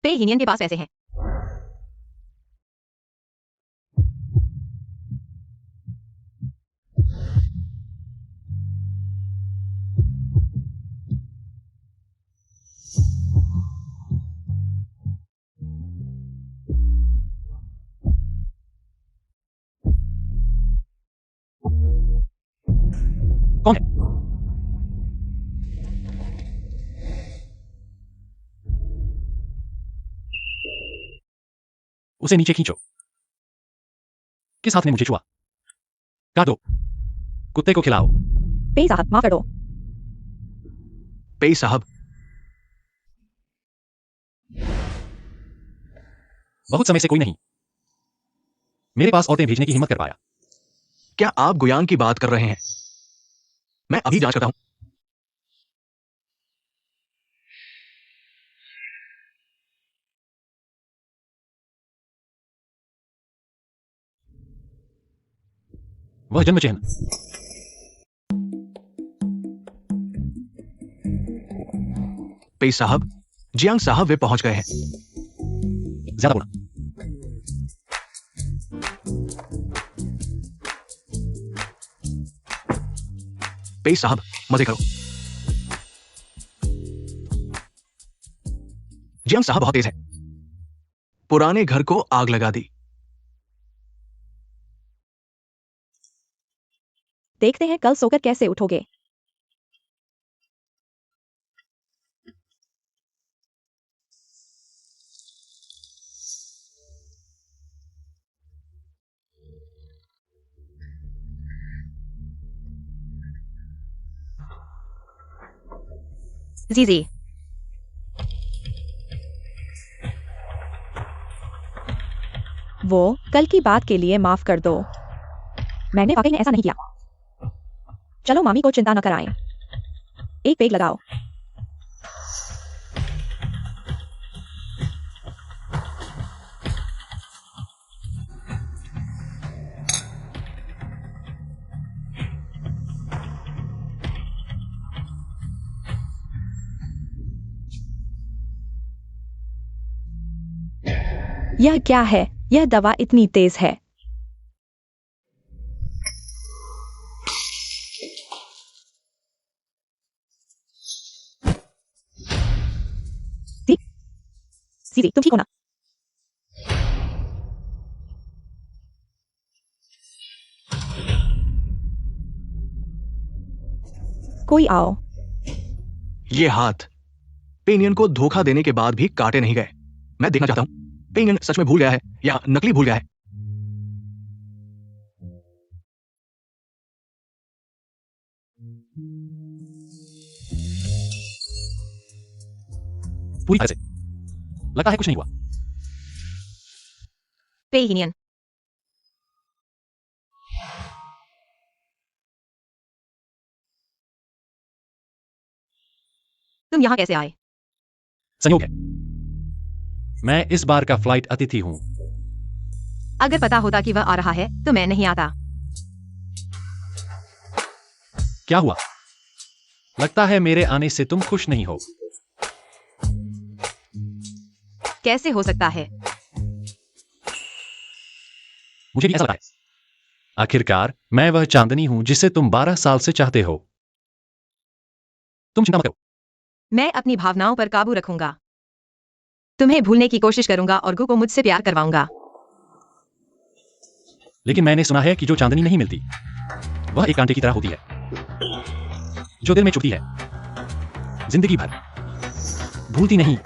S1: पे हीनियन के पास पैसे हैं।
S3: कौन है? उसे नीचे खींचो। किस हाथ ने मुझे छुआ? काट दो। कुत्ते को खिलाओ।
S2: पे साहब, माफ कर दो।
S4: पेई साहब,
S3: बहुत समय से कोई नहीं मेरे पास औरतें भेजने की हिम्मत कर पाया।
S4: क्या आप गुयांग की बात कर रहे हैं? मैं अभी जांच करता हूं।
S3: वह जन्म चिन्ह।
S4: पेई साहब, जियांग साहब वे पहुंच गए हैं।
S3: ज्यादा बोला।
S4: पेई साहब, मजे करो। जियांग साहब बहुत तेज है। पुराने घर को आग लगा दी।
S2: देखते हैं कल सोकर कैसे उठोगे।
S1: जी।
S2: वो कल की बात के लिए माफ कर दो। मैंने वाकई में ऐसा नहीं किया। चलो मामी को चिंता न कराएं। एक पेग लगाओ। यह क्या है? यह दवा इतनी तेज है। सीधी, तुम ठीक हो ना? कोई आओ।
S4: ये हाथ पेनियन को धोखा देने के बाद भी काटे नहीं गए। मैं देखना चाहता हूं पेनियन सच में भूल गया है या नकली भूल गया है।
S3: पूरी तरह से। लगता है कुछ नहीं हुआ।
S1: पेहिनियन, तुम यहाँ कैसे आए?
S3: संयोग है। मैं इस बार का फ्लाइट अतिथि हूं।
S1: अगर पता होता कि वह आ रहा है तो मैं नहीं आता।
S3: क्या हुआ? लगता है मेरे आने से तुम खुश नहीं हो।
S1: कैसे हो सकता है?
S3: मुझे भी ऐसा लगता है। आखिरकार मैं वह चांदनी हूं जिसे तुम 12 साल से चाहते हो। तुम चिंता मत करो।
S1: मैं अपनी भावनाओं पर काबू रखूंगा। तुम्हें भूलने की कोशिश करूंगा और गु को मुझसे प्यार करवाऊंगा।
S3: लेकिन मैंने सुना है कि जो चांदनी नहीं मिलती वह एक कांटे की तरह होती है जो दिल में चुभती है जिंदगी भर, भूलती नहीं।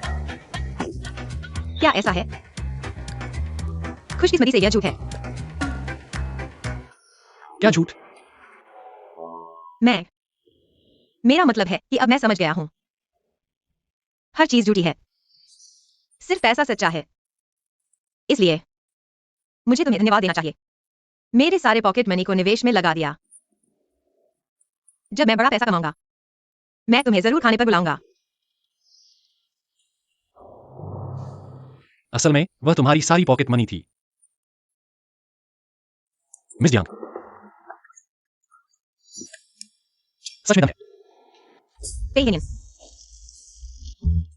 S1: क्या ऐसा है? खुशकिस्मती से यह झूठ है।
S3: क्या झूठ?
S1: मेरा मतलब है कि अब मैं समझ गया हूं। हर चीज झूठी है, सिर्फ पैसा सच्चा है। इसलिए मुझे तुम्हें धन्यवाद देना चाहिए। मेरे सारे पॉकेट मनी को निवेश में लगा दिया। जब मैं बड़ा पैसा कमाऊंगा मैं तुम्हें जरूर खाने पर बुलाऊंगा।
S3: असल में वह तुम्हारी सारी पॉकेट मनी थी मिस यांग। सच में दम है।
S1: पेहिनियन,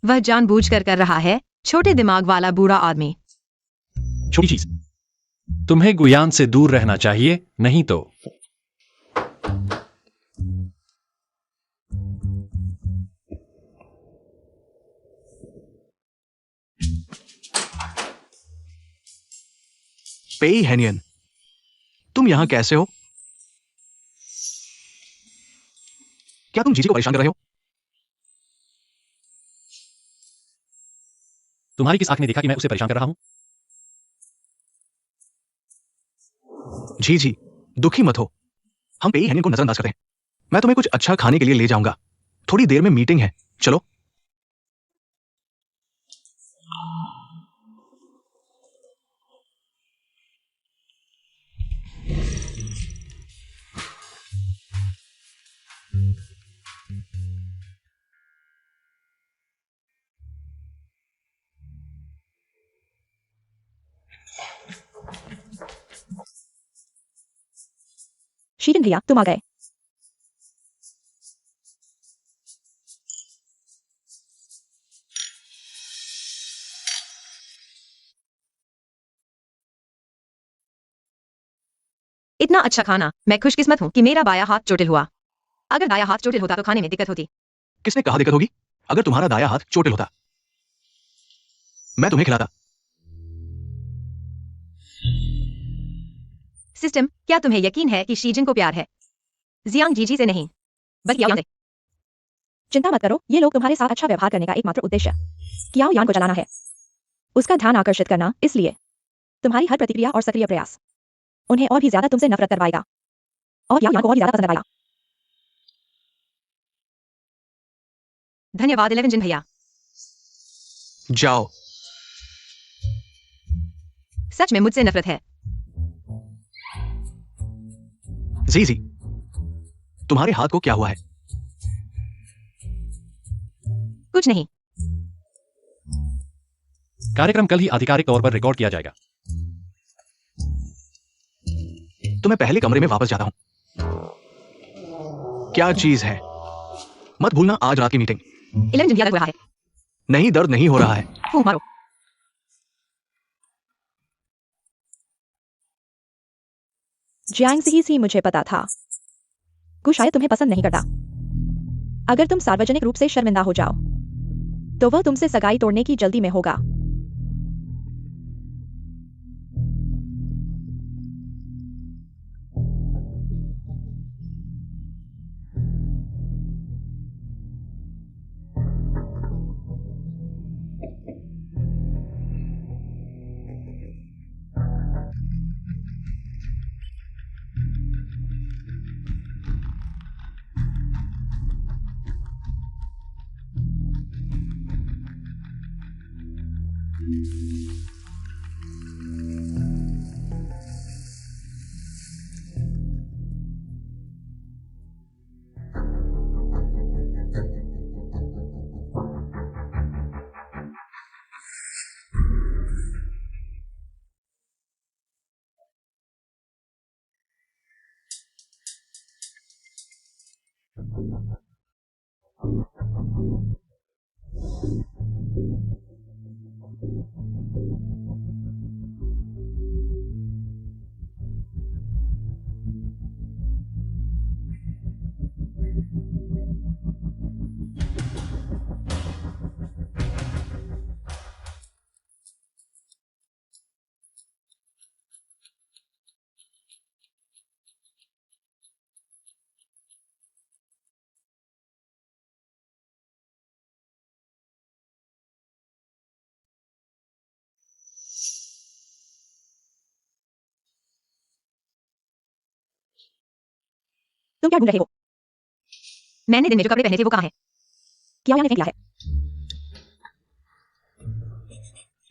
S1: वह जानबूझकर कर रहा है, छोटे दिमाग वाला बूढ़ा आदमी।
S3: छोटी चीज। तुम्हें गुयान से दूर रहना चाहिए, नहीं तो।
S4: पेई हेनियन, तुम यहां कैसे हो? क्या तुम जीजी को परेशान कर रहे हो?
S3: तुम्हारी किस आंख ने देखा कि मैं उसे परेशान कर रहा हूं?
S4: जी जी, दुखी मत हो। हम पेई हेनियन को नजरअंदाज करते हैं। मैं तुम्हें कुछ अच्छा खाने के लिए ले जाऊंगा। थोड़ी देर में मीटिंग है, चलो।
S2: शीरिन भैया, तुम आ गए।
S1: इतना अच्छा खाना। मैं खुशकिस्मत हूं कि मेरा बायां हाथ चोटिल हुआ। अगर दायां हाथ चोटिल होता तो खाने में दिक्कत होती।
S4: किसने कहा दिक्कत होगी? अगर तुम्हारा दाया हाथ चोटिल होता मैं तुम्हें खिलाता।
S1: सिस्टम, क्या तुम्हें यकीन है कि शीजिन को प्यार है? जियांग जीजी से नहीं, बल्कि याओ यान से।
S2: चिंता मत करो, ये लोग तुम्हारे साथ अच्छा व्यवहार करने का एकमात्र उद्देश्य कियाओ यान को चलाना है, उसका ध्यान आकर्षित करना। इसलिए तुम्हारी हर प्रतिक्रिया और सक्रिय प्रयास उन्हें और भी ज्यादा तुमसे नफरत करवाएगा और याओ यान को और भी ज्यादा पसंद आएगा।
S1: धन्यवाद 11 जिन भैया।
S4: जाओ।
S1: सच में मुझसे नफरत है।
S4: जी जी, तुम्हारे हाथ को क्या हुआ है?
S1: कुछ नहीं।
S3: कार्यक्रम कल ही आधिकारिक तौर पर रिकॉर्ड किया जाएगा।
S4: तो मैं पहले कमरे में वापस जाता हूं। क्या चीज है? मत भूलना आज रात की मीटिंग।
S1: 11 जिन भैया लग रहा है।
S4: नहीं, दर्द नहीं हो रहा है।
S1: फूंक मारो।
S2: जियांग सी मुझे पता था। गु शायद तुम्हें पसंद नहीं करता। अगर तुम सार्वजनिक रूप से शर्मिंदा हो जाओ तो वह तुमसे सगाई तोड़ने की जल्दी में होगा। तुम क्या ढूंढ रहे हो?
S1: मैंने दिन में जो कपड़े पहने थे वो कहाँ हैं?
S2: कियाओयान ने फेंक दिया है।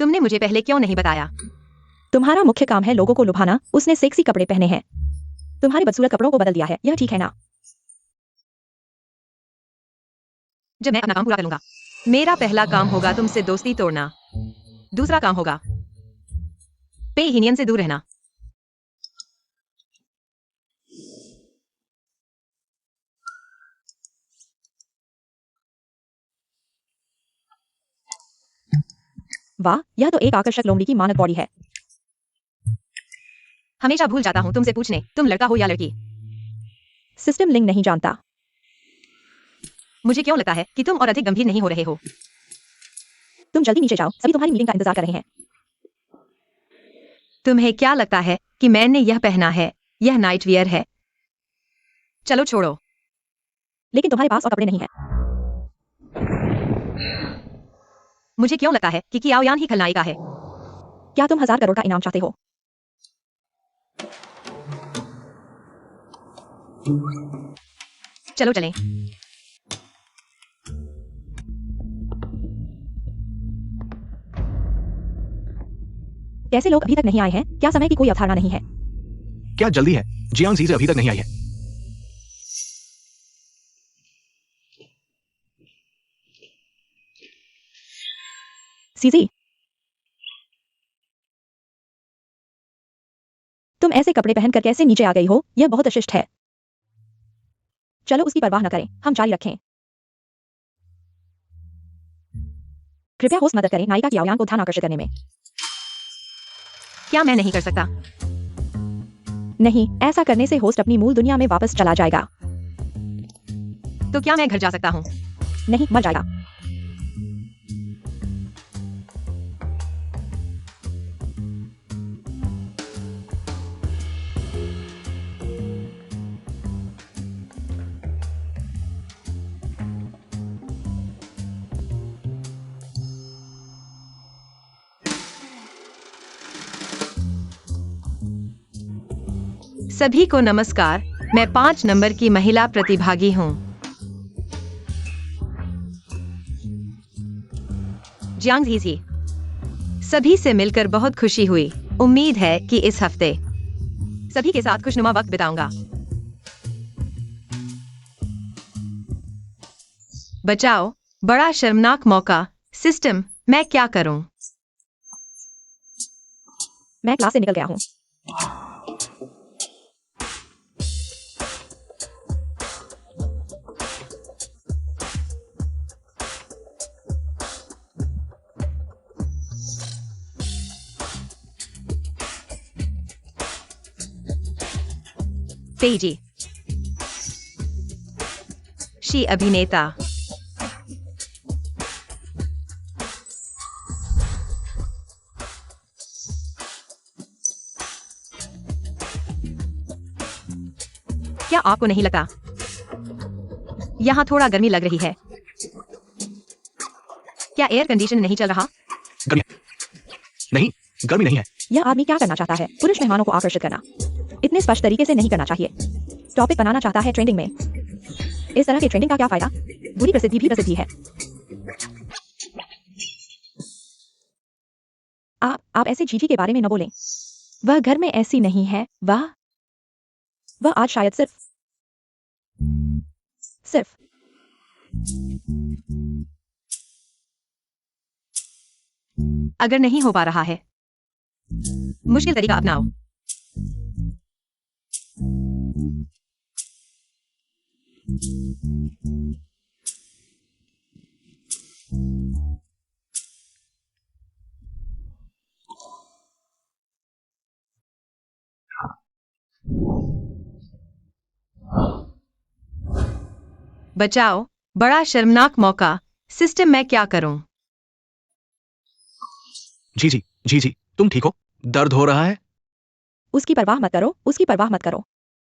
S1: तुमने मुझे पहले क्यों नहीं बताया?
S2: तुम्हारा मुख्य काम है लोगों को लुभाना। उसने सेक्सी कपड़े पहने हैं। तुम्हारे बदसूरत कपड़ों को बदल दिया है, यह ठीक है ना?
S1: जब मैं अपना काम पूरा कर लूंगा। मेरा पहला काम होगा तुमसे दोस्ती तोड़ना। दूसरा काम होगा पेहिनियन से दूर रहना।
S2: वाह, यह तो एक आकर्षक लोमड़ी की मानक बॉडी है।
S1: हमेशा भूल जाता हूँ तुमसे पूछने, तुम लड़का हो या लड़की?
S2: सिस्टम लिंग नहीं जानता।
S1: मुझे क्यों लगता है कि तुम और अधिक गंभीर नहीं हो रहे हो?
S2: तुम जल्दी नीचे जाओ, सभी तुम्हारी मीटिंग का इंतजार कर रहे हैं।
S1: तुम्हें क्या लगता है कि मैंने यह पहना है? यह नाइट वियर है। चलो छोड़ो।
S2: लेकिन तुम्हारे पास और कपड़े नहीं है।
S1: मुझे क्यों लगता है कि कियाओयान ही खलनायिका है?
S2: क्या तुम 1000 करोड़ का इनाम चाहते हो?
S1: चलो चलें।
S2: कैसे लोग अभी तक नहीं आए हैं? क्या समय की कोई अवधारणा नहीं है?
S4: क्या जल्दी है? जियांग जी से अभी तक नहीं आई है।
S2: सीजी, तुम ऐसे कपड़े पहनकर कैसे नीचे आ गई हो? यह बहुत अशिष्ट है। चलो उसकी परवाह न करें, हम जारी रखें। कृपया होस्ट मदद करें नायिका कियाओयान को ध्यान आकर्षित करने में।
S1: क्या मैं नहीं कर सकता?
S2: नहीं, ऐसा करने से होस्ट अपनी मूल दुनिया में वापस चला जाएगा।
S1: तो क्या मैं घर जा सकता हूँ?
S2: नहीं, मर जाएगा।
S1: सभी को नमस्कार। मैं 5 नंबर की महिला प्रतिभागी हूँ। जियांग झी। सभी से मिलकर बहुत खुशी हुई। उम्मीद है कि इस हफ्ते सभी के साथ खुशनुमा वक्त बिताऊंगा। बचाओ, बड़ा शर्मनाक मौका। सिस्टम, मैं क्या करूं?
S2: मैं क्लास से निकल गया हूँ।
S1: तेजी। शी अभिनेता। क्या आपको नहीं लगता यहाँ थोड़ा गर्मी लग रही है? क्या एयर कंडीशन नहीं चल रहा?
S4: गर्मी नहीं, गर्मी नहीं है।
S2: यह आदमी क्या करना चाहता है? पुरुष मेहमानों को आकर्षित करना। इतने स्पष्ट तरीके से नहीं करना चाहिए। टॉपिक बनाना चाहता है ट्रेंडिंग में। इस तरह के ट्रेंडिंग का क्या फायदा? बुरी प्रसिद्धि भी प्रसिद्धि है। आप ऐसे जीजी के बारे में न बोलें। वह घर में ऐसी नहीं है। वह आज शायद सिर्फ
S1: अगर नहीं हो पा रहा है, मुश्किल तरीका अपनाओ। बचाओ, बड़ा शर्मनाक मौका। सिस्टम, मैं क्या करूं?
S4: जी तुम ठीक हो? दर्द हो रहा है?
S2: उसकी परवाह मत करो, उसकी परवाह मत करो।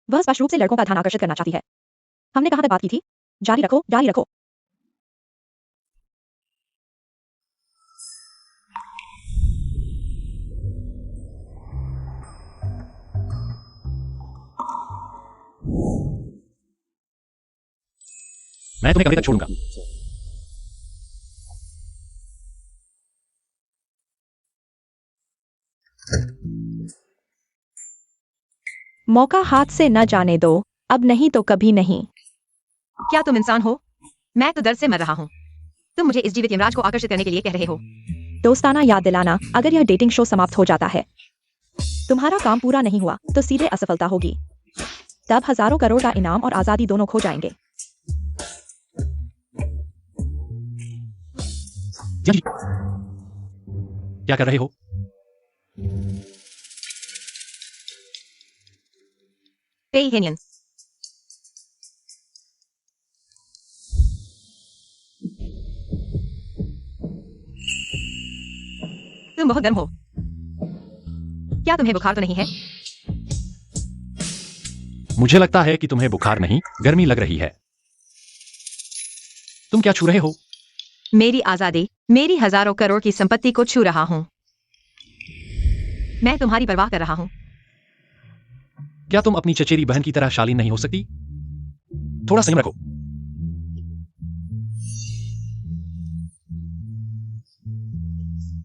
S2: वह स्पष्ट रूप से लड़कों का ध्यान आकर्षित करना चाहती है। हमने कहां तक बात की थी? जारी रखो, जारी रखो।
S3: मैं तुम्हें कमरे तक छोड़ूंगा।
S2: मौका हाथ से न जाने दो, अब नहीं तो कभी नहीं।
S1: क्या तुम इंसान हो? मैं तो दर्द से मर रहा हूं। तुम मुझे इस जीवित यमराज को आकर्षित करने के लिए कह रहे हो।
S2: दोस्ताना याद दिलाना, अगर यह डेटिंग शो समाप्त हो जाता है, तुम्हारा काम पूरा नहीं हुआ तो सीधे असफलता होगी। तब हजारों करोड़ का इनाम और आजादी दोनों खो जाएंगे।
S3: जी, क्या कर रहे हो?
S1: पेहिनियन, तुम बहुत गर्म हो। क्या तुम्हें बुखार तो नहीं है?
S3: मुझे लगता है कि तुम्हें बुखार नहीं, गर्मी लग रही है। तुम क्या छू रहे हो?
S1: मेरी आजादी, मेरी हजारों करोड़ की संपत्ति को छू रहा हूं। मैं तुम्हारी परवाह कर रहा हूं।
S3: क्या तुम अपनी चचेरी बहन की तरह शालीन नहीं हो सकती? थोड़ा संयम रखो।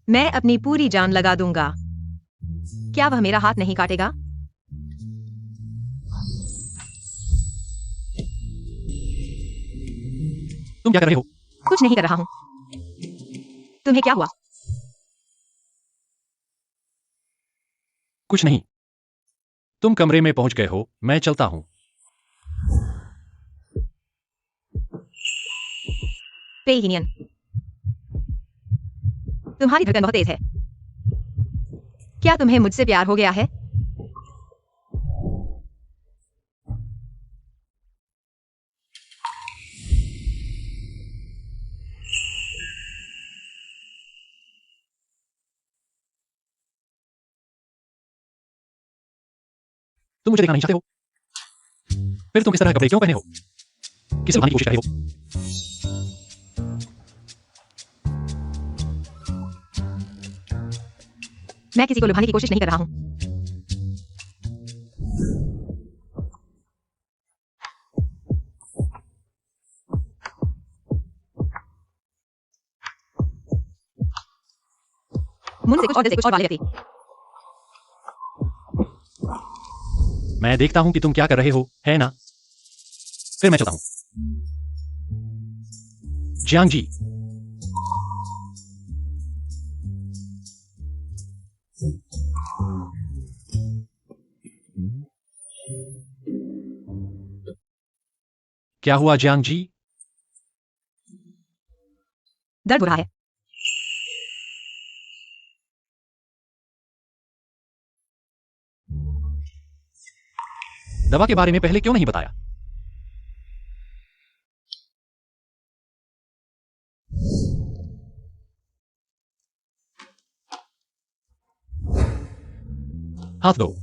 S1: मैं अपनी पूरी जान लगा दूंगा। क्या वह मेरा हाथ नहीं काटेगा?
S3: तुम क्या कर रहे हो?
S1: कुछ नहीं कर रहा हूं। तुम्हें क्या हुआ?
S3: कुछ नहीं। तुम कमरे में पहुंच गए हो, मैं चलता हूं।
S1: पेहिनियन, तुम्हारी धड़कन बहुत तेज है। क्या तुम्हें मुझसे प्यार हो गया है?
S3: तुम मुझे देखना नहीं चाहते हो? फिर तुम इस तरह कपड़े क्यों पहने हो? किसे लुभाने की कोशिश कर रहे हो?
S1: मैं किसी को लुभाने की कोशिश नहीं कर रहा हूं। मुंह से कुछ और दिल से कुछ और वाले व्यक्ति।
S3: मैं देखता हूं कि तुम क्या कर रहे हो, है ना? फिर मैं चलता हूं। जियांग जी, क्या हुआ जियांग जी?
S1: दर्द हो रहा है।
S3: दवा के बारे में पहले क्यों नहीं बताया? हाथ दो।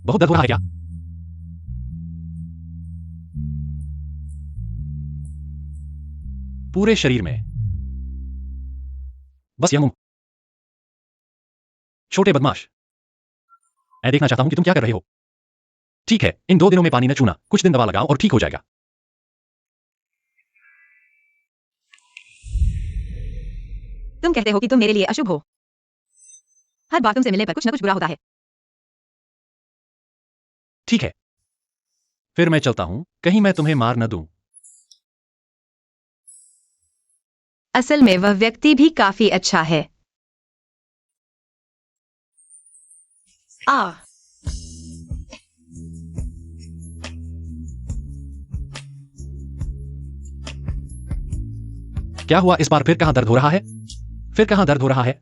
S3: बहुत दर्द हो रहा है क्या? पूरे शरीर में। बस यह मुंह। छोटे बदमाश, मैं देखना चाहता हूं कि तुम क्या कर रहे हो। ठीक है, इन 2 दिनों में पानी न छूना, कुछ दिन दवा लगाओ और ठीक हो जाएगा।
S1: तुम कहते हो कि तुम मेरे लिए अशुभ हो। हर बार तुमसे मिलने पर कुछ न कुछ बुरा होता है।
S3: ठीक है, फिर मैं चलता हूं, कहीं मैं तुम्हें मार न दूं।
S1: असल में वह व्यक्ति भी काफी अच्छा है।
S3: क्या हुआ इस बार? फिर कहां दर्द हो रहा है? फिर कहां दर्द हो रहा है?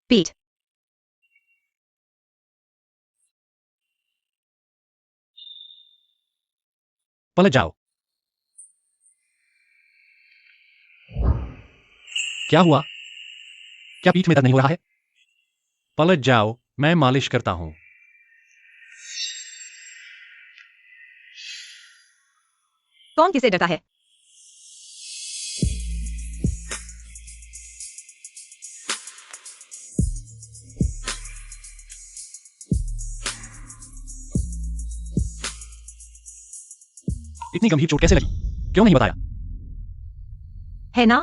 S1: पीठ।
S3: पलट जाओ। क्या हुआ? क्या पीठ में दर्द नहीं हो रहा है? पलट जाओ, मैं मालिश करता हूं।
S1: कौन किससे डरता है?
S3: इतनी गंभीर चोट कैसे लगी? क्यों नहीं बताया?
S1: है ना?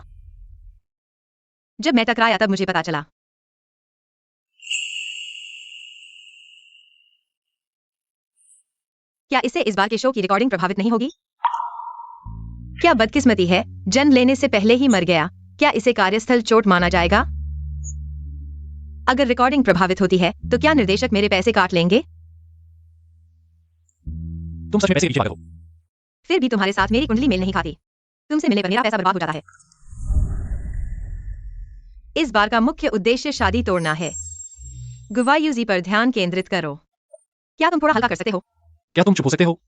S1: जब मैं टकराया तब मुझे पता चला। क्या इससे इस बार के शो की रिकॉर्डिंग प्रभावित नहीं होगी? क्या बदकिस्मती है, जन्म लेने से पहले ही मर गया। क्या इसे कार्यस्थल चोट माना जाएगा? अगर रिकॉर्डिंग प्रभावित होती है तो क्या निर्देशक मेरे पैसे काट लेंगे?
S3: तुम सच में पैसे के पीछे भागे हो?
S1: फिर भी तुम्हारे साथ मेरी कुंडली मेल नहीं खाती। तुमसे मिलने पर मेरा पैसा बर्बाद हो जाता है। इस बार का मुख्य उद्देश्य शादी तोड़ना है। गुवायूजी पर ध्यान केंद्रित करो। क्या तुम थोड़ा हल्का कर सकते हो?
S3: क्या तुम चुप हो सकते हो?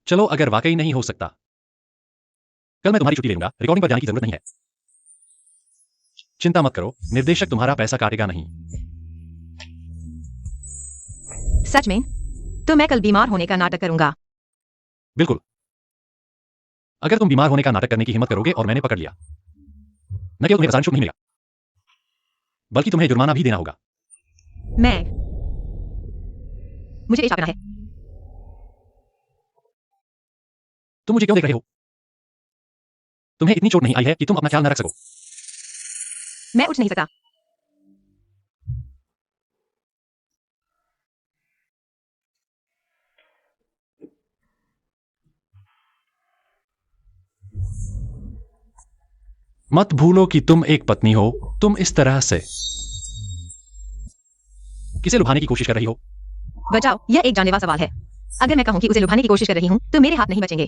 S3: चलो, अगर वाकई नहीं हो सकता, कल मैं तुम्हारी छुट्टी ले लूंगा। रिकॉर्डिंग पर जाने की जरूरत नहीं है। चिंता मत करो, निर्देशक तुम्हारा पैसा काटेगा नहीं।
S1: सच में? तो मैं कल बीमार होने का नाटक करूंगा।
S3: बिल्कुल। अगर तुम बीमार होने का नाटक करने की हिम्मत करोगे और मैंने पकड़ लिया, न केवल तुम्हें प्रसारण शुल्क नहीं मिलेगा, बल्कि तुम्हें जुर्माना भी देना होगा।
S1: मुझे पेश करना है।
S3: तुम मुझे क्यों देख रहे हो? तुम्हें इतनी चोट नहीं आई है कि तुम अपना ख्याल न रख सको।
S1: मैं उठ नहीं सकता।
S3: मत भूलो कि तुम एक पत्नी हो। तुम इस तरह से किसे लुभाने की कोशिश कर रही हो?
S1: बचाओ, यह एक जानलेवा सवाल है। अगर मैं कहूं कि उसे लुभाने की कोशिश कर रही हूं तो मेरे हाथ नहीं बचेंगे।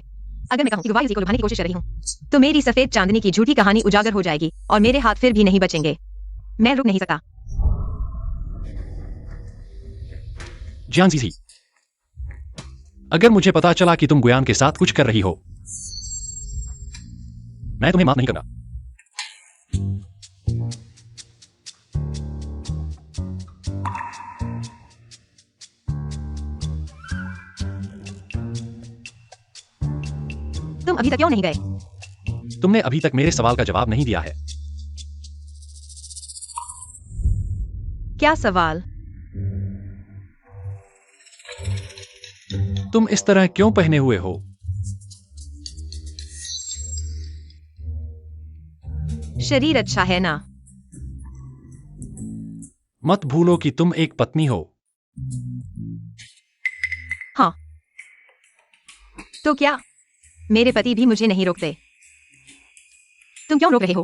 S1: अगर मैं कहूं कि गुवायूजी को लुभाने की कोशिश कर रही हूं तो मेरी सफेद चांदनी की झूठी कहानी उजागर हो जाएगी और मेरे हाथ फिर भी नहीं बचेंगे। मैं रुक नहीं सकता।
S3: जियांग, अगर मुझे पता चला कि तुम गुयान के साथ कुछ कर रही हो, मैं तुम्हें माफ नहीं करूंगा।
S1: तुम अभी तक क्यों नहीं गए?
S3: तुमने अभी तक मेरे सवाल का जवाब नहीं दिया है।
S1: क्या सवाल?
S3: तुम इस तरह क्यों पहने हुए हो?
S1: शरीर अच्छा है ना?
S3: मत भूलो कि तुम एक पत्नी हो।
S1: हाँ। तो क्या मेरे पति भी मुझे नहीं रोकते? तुम क्यों रोक रहे हो?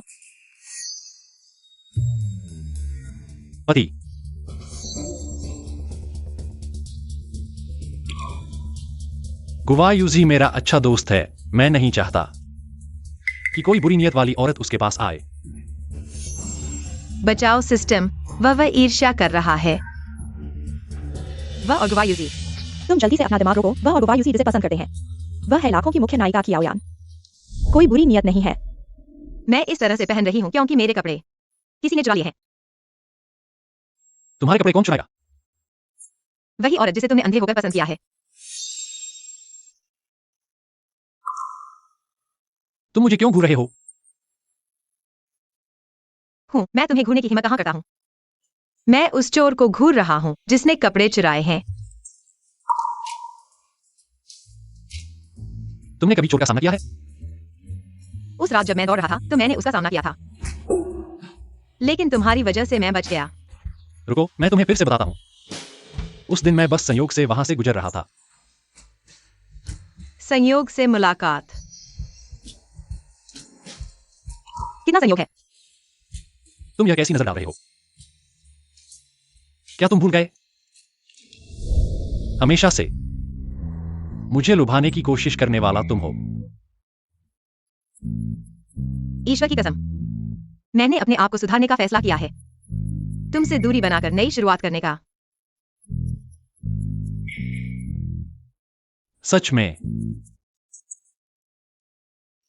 S3: पति? गुवायूजी मेरा अच्छा दोस्त है। मैं नहीं चाहता कि कोई बुरी नियत वाली औरत उसके पास आए।
S1: बचाओ सिस्टम। वह ईर्ष्या कर रहा है। वह और गुवायूजी।
S2: तुम जल्दी से अपना दिमाग रोको। वह और गुवायूजी जिसे पसंद करते हैं। वह है लाखों की मुख्य नायिका कियाओयान। कोई बुरी नियत नहीं है।
S1: मैं इस तरह से पहन रही हूँ क्योंकि मेरे कपड़े किसी ने चुरा लिए हैं।
S3: तुम्हारे कपड़े कौन चुराएगा?
S1: वही औरत जिसे तुमने अंधे होकर पसंद किया है।
S3: तुम मुझे क्यों घूर रहे हो?
S1: मैं तुम्हें घूरने की हिम्मत कहाँ करता हूँ। मैं उस चोर को घूर रहा हूँ जिसने कपड़े चुराए हैं।
S3: तुमने कभी चोर का सामना किया है?
S1: उस रात जब मैं दौड़ रहा था तो मैंने उसका सामना किया था, लेकिन तुम्हारी वजह से मैं बच गया।
S3: रुको, मैं तुम्हें फिर से बताता हूँ। उस दिन मैं बस संयोग से वहां से गुजर रहा था।
S1: संयोग से मुलाकात। कितना संयोग है।
S3: तुम यह कैसी नजर डाल रहे हो? क्या तुम भूल गए? हमेशा से मुझे लुभाने की कोशिश करने वाला तुम हो।
S1: ईश्वर की कसम, मैंने अपने आप को सुधारने का फैसला किया है, तुमसे दूरी बनाकर नई शुरुआत करने का।
S3: सच में?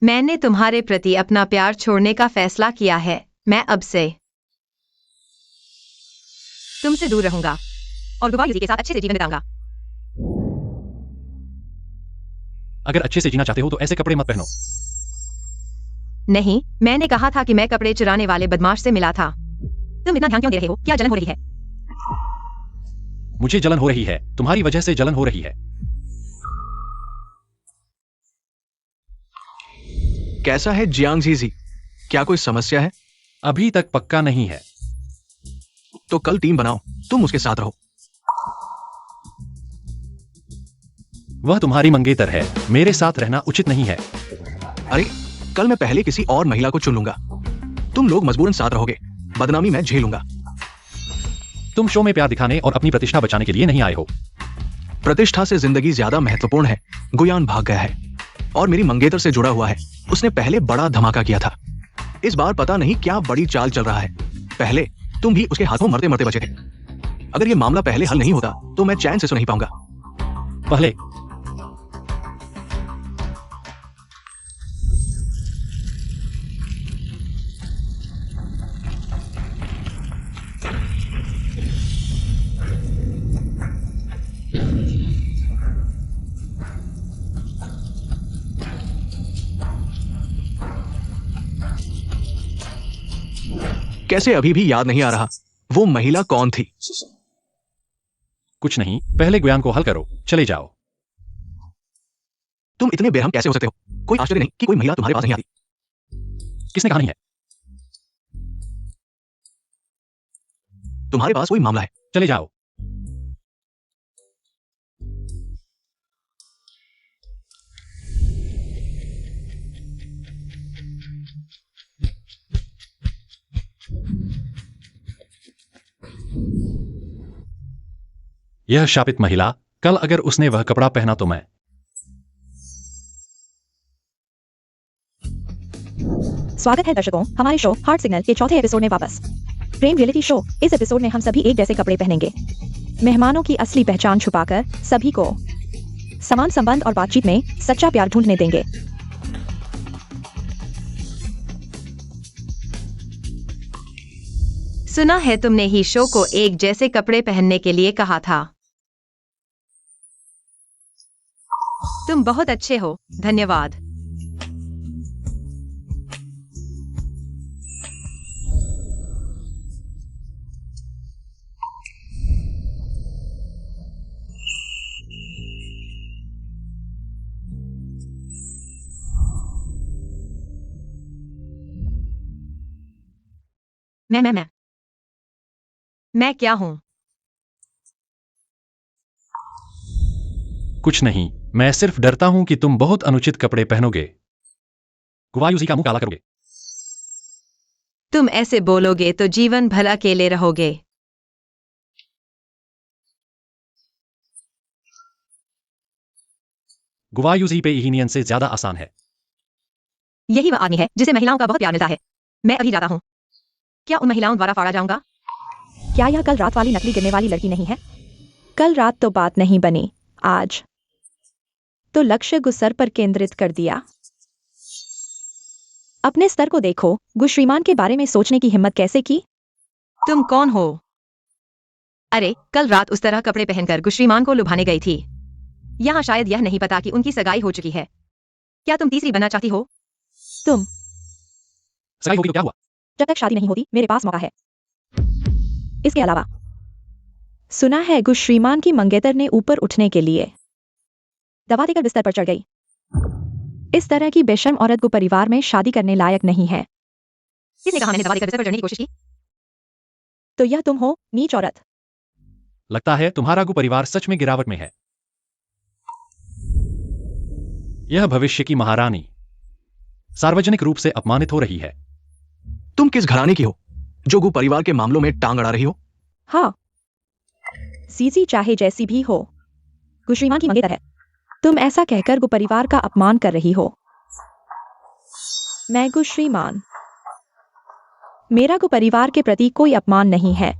S1: मैंने तुम्हारे प्रति अपना प्यार छोड़ने का फैसला किया है। मैं अब से तुमसे दूर रहूंगा और गुवा युजी के साथ अच्छे से जीवन बिताऊंगा।
S3: अगर अच्छे से जीना चाहते हो तो ऐसे कपड़े मत पहनो।
S1: नहीं, मैंने कहा था कि मैं कपड़े चुराने वाले बदमाश से मिला था। तुम इतना ध्यान क्यों दे रहे हो? क्या जलन हो रही है?
S3: मुझे जलन हो रही है, तुम्हारी वजह से जलन हो रही है।
S4: कैसा है जियांग जीजी? क्या कोई समस्या है?
S3: अभी तक पक्का नहीं है।
S4: तो कल टीम बनाओ, तुम उसके साथ रहो।
S3: वह तुम्हारी मंगेतर है, मेरे साथ रहना उचित नहीं है।
S4: अरे, कल मैं पहले किसी और महिला को चुन लूंगा। तुम लोग मजबूरन साथ रहोगे, बदनामी मैं झेलूंगा।
S3: तुम शो में प्यार दिखाने और अपनी प्रतिष्ठा बचाने के लिए नहीं आए हो।
S4: प्रतिष्ठा से जिंदगी ज्यादा महत्वपूर्ण है। गुयान भाग गया है और मेरी मंगेतर से जुड़ा हुआ है। उसने पहले बड़ा धमाका किया था। इस बार पता नहीं क्या बड़ी चाल चल रहा है। पहले तुम भी उसके हाथों मरते मरते बचे थे। अगर ये मामला पहले हल नहीं होता तो मैं चैन से सो नहीं पाऊंगा।
S3: पहले
S4: कैसे अभी भी याद नहीं आ रहा वो महिला कौन थी?
S3: कुछ नहीं, पहले गुयान को हल करो, चले जाओ।
S4: तुम इतने बेरहम कैसे हो सकते हो? कोई आश्चर्य नहीं कि कोई महिला तुम्हारे पास नहीं आती।
S3: किसने कहा नहीं है?
S4: तुम्हारे पास कोई मामला है।
S3: चले जाओ। यह शापित महिला, कल अगर उसने वह कपड़ा पहना तो मैं।
S2: स्वागत है दर्शकों हमारे शो हार्ट सिग्नल के चौथे एपिसोड में वापस। प्रेम रियलिटी शो। इस एपिसोड में हम सभी एक जैसे कपड़े पहनेंगे। मेहमानों की असली पहचान छुपाकर सभी को समान संबंध और बातचीत में सच्चा प्यार ढूंढने देंगे।
S1: सुना है तुमने ही शो को एक जैसे कपड़े पहनने के लिए कहा था। तुम बहुत अच्छे हो, धन्यवाद। मैं क्या हूं?
S3: कुछ नहीं, मैं सिर्फ डरता हूं कि तुम बहुत अनुचित कपड़े पहनोगे। गुवायुजी का मुंह काला करोगे।
S1: तुम ऐसे बोलोगे तो जीवन भर अकेले रहोगे।
S3: गुवायुजी पे इहिनियन से ज्यादा आसान है।
S1: यही वह आदमी है जिसे महिलाओं का बहुत प्यार मिलता है। मैं अभी जाता हूं। क्या उन महिलाओं द्वारा फाड़ा जाऊंगा?
S2: क्या यह कल रात वाली नकली गिरने वाली लड़की नहीं है? कल रात तो बात नहीं बनी, आज तो लक्ष्य गुस्सर पर केंद्रित कर दिया। अपने स्तर को देखो, गुश्रीमान के बारे में सोचने की हिम्मत कैसे की?
S1: तुम कौन हो? अरे, कल रात उस तरह कपड़े पहनकर गुश्रीमान को लुभाने गई थी। यहाँ शायद यह नहीं पता कि उनकी सगाई हो चुकी है। क्या तुम तीसरी बनना चाहती हो?
S2: तुम,
S3: सगाई होगी तो क्या हुआ?
S2: जब तक शादी नहीं होती मेरे पास मौका है। इसके अलावा सुना है गुश्रीमान की मंगेतर ने ऊपर उठने के लिए दवा देकर बिस्तर पर चढ़ गई। इस तरह की बेशर्म औरत को परिवार में शादी करने लायक नहीं है।
S1: किसने कहा मैंने दवा देकर बिस्तर पर चढ़ने की कोशिश की?
S2: तो यह तुम हो, नीच औरत।
S3: लगता है तुम्हारा गु परिवार सच में गिरावट में है। यह भविष्य की महारानी सार्वजनिक रूप से अपमानित हो रही है।
S4: तुम किस घराने की हो जो गु परिवार के मामलों में टांग अड़ा रही हो?
S2: हाँ, सीसी चाहे जैसी भी हो, गुश्रीमान की मंगेतर है। तुम ऐसा कहकर गु परिवार का अपमान कर रही हो। मैं गुश्रीमान, मेरा गु परिवार के प्रति कोई अपमान नहीं है।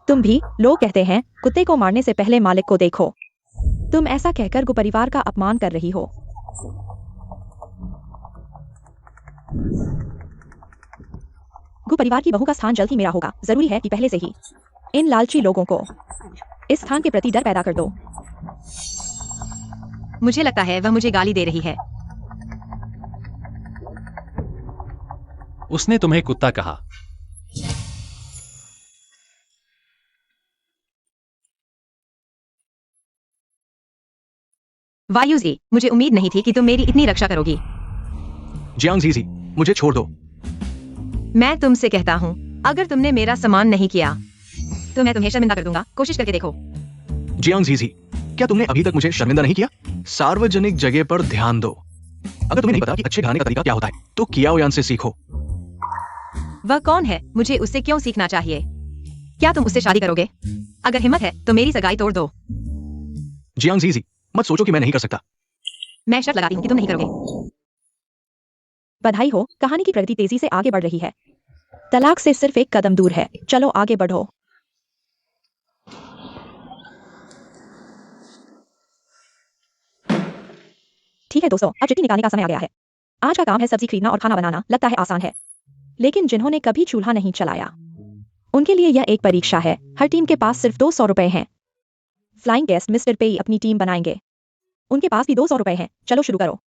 S2: तुम भी, लोग कहते हैं कुत्ते को मारने से पहले मालिक को देखो। तुम ऐसा कहकर गु परिवार का अपमान कर रही हो। गु परिवार की बहू का स्थान जल्द ही मेरा होगा। जरूरी है कि पहले से ही इन लालची लोगों को इस स्थान के प्रति डर पैदा कर दो।
S1: मुझे लगता है वह मुझे गाली दे रही है।
S3: उसने तुम्हें कुत्ता कहा।
S1: वायुजी, मुझे उम्मीद नहीं थी कि तुम मेरी इतनी रक्षा करोगी।
S4: जियांग जीजी, मुझे छोड़ दो।
S1: मैं तुमसे कहता हूँ, अगर तुमने मेरा सम्मान नहीं किया तो मैं तुम्हें शर्मिंदा कर दूंगा। कोशिश करके देखो।
S4: जियांग जीजी, क्या तुमने अभी तक मुझे शर्मिंदा नहीं किया? सार्वजनिक जगह पर ध्यान दो। अगर तुम्हें नहीं पता कि अच्छे घराने का तरीका क्या होता है तो कियाओयान से सीखो।
S1: वह कौन है? मुझे उससे क्यों सीखना चाहिए? क्या तुम उससे शादी करोगे? अगर हिम्मत है तो मेरी सगाई तोड़ दो।
S4: जियांग जीजी, मत सोचो कि मैं नहीं कर सकता।
S1: मैं शर्त लगाती हूँ कि तुम नहीं करोगे।
S2: बधाई हो, कहानी की प्रगति तेजी से आगे बढ़ रही है। तलाक से सिर्फ एक कदम दूर है। चलो आगे बढ़ो। ठीक है दोस्तों, अब चिट्ठी निकालने का समय आ गया है। आज का काम है सब्जी खरीदना और खाना बनाना। लगता है आसान है, लेकिन जिन्होंने कभी चूल्हा नहीं चलाया उनके लिए यह एक परीक्षा है। हर टीम के पास सिर्फ 200 रुपए हैं। फ्लाइंग गेस्ट मिस्टर पेई अपनी टीम बनाएंगे। उनके पास भी 200 रुपए हैं। चलो शुरू करो।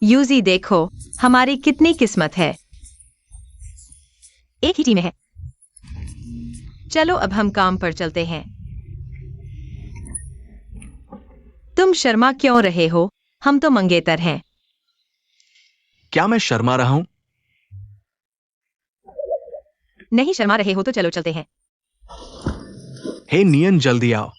S1: यूजी देखो, हमारी कितनी किस्मत है। एक ही टीम में है। चलो अब हम काम पर चलते हैं। तुम शर्मा क्यों रहे हो? हम तो मंगेतर हैं।
S4: क्या मैं शर्मा रहा हूं?
S1: नहीं शर्मा रहे हो तो चलो चलते हैं।
S4: हे नियन, जल्दी आओ।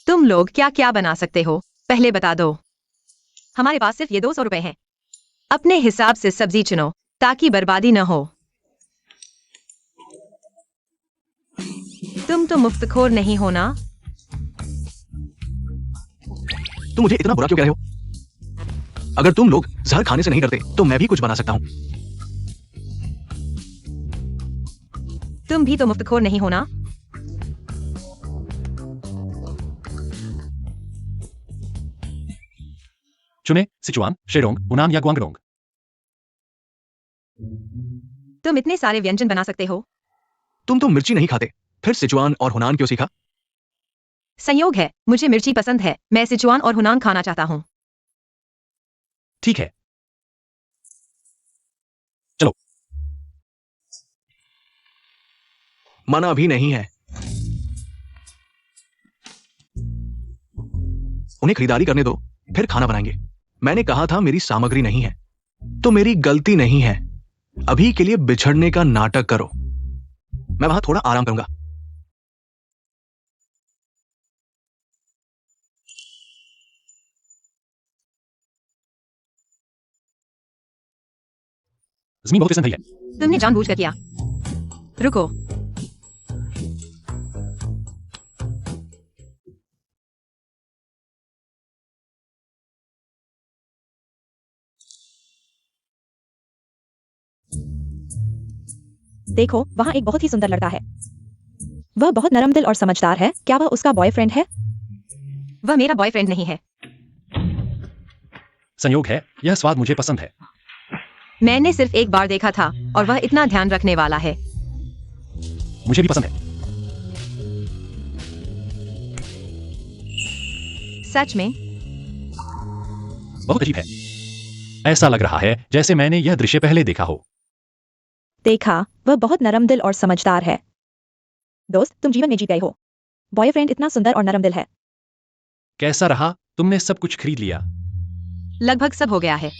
S1: तुम लोग क्या क्या बना सकते हो? पहले बता दो। हमारे पास सिर्फ ये 200 रुपए हैं। अपने हिसाब से सब्जी चुनो ताकि बर्बादी न हो। तुम तो मुफ्तखोर नहीं हो ना?
S4: तुम मुझे इतना बुरा क्यों कह रहे हो? अगर तुम लोग जहर खाने से नहीं डरते तो मैं भी कुछ बना सकता हूं।
S1: तुम भी तो मुफ्तखोर नहीं हो ना?
S3: चुने सिचुआन, शेरोंग, हुनान या ग्वांगडोंग।
S1: तुम इतने सारे व्यंजन बना सकते हो।
S4: तुम तो मिर्ची नहीं खाते, फिर सिचुआन और हुनान क्यों सीखा?
S1: संयोग है, मुझे मिर्ची पसंद है। मैं सिचुआन और हुनान खाना चाहता हूँ।
S3: ठीक है, चलो।
S4: मना भी नहीं है। उन्हें खरीदारी करने दो, फिर खाना बनाएंगे। मैंने कहा था मेरी सामग्री नहीं है, तो मेरी गलती नहीं है। अभी के लिए बिछड़ने का नाटक करो। मैं वहां थोड़ा आराम करूंगा।
S3: जमीन बहुत फिसलन रही है।
S1: तुमने जानबूझकर किया। रुको।
S2: देखो, वहाँ एक बहुत ही सुंदर लड़का है। वह बहुत नरम दिल और समझदार है। क्या वह उसका बॉयफ्रेंड है?
S1: वह मेरा बॉयफ्रेंड नहीं है।
S3: संयोग है, यह स्वाद मुझे पसंद है।
S1: मैंने सिर्फ एक बार देखा था और वह इतना ध्यान रखने वाला है।
S3: मुझे भी पसंद है।
S1: सच में?
S3: बहुत अजीब है। ऐसा लग रहा है जैसे मैंने यह दृश्य पहले देखा हो।
S2: देखा, वह बहुत नरम दिल और समझदार है। दोस्त, तुम जीवन में जीत गए हो। बॉयफ्रेंड इतना सुंदर और नरम दिल है।
S3: कैसा रहा? तुमने सब कुछ खरीद लिया।
S1: लगभग सब हो गया है।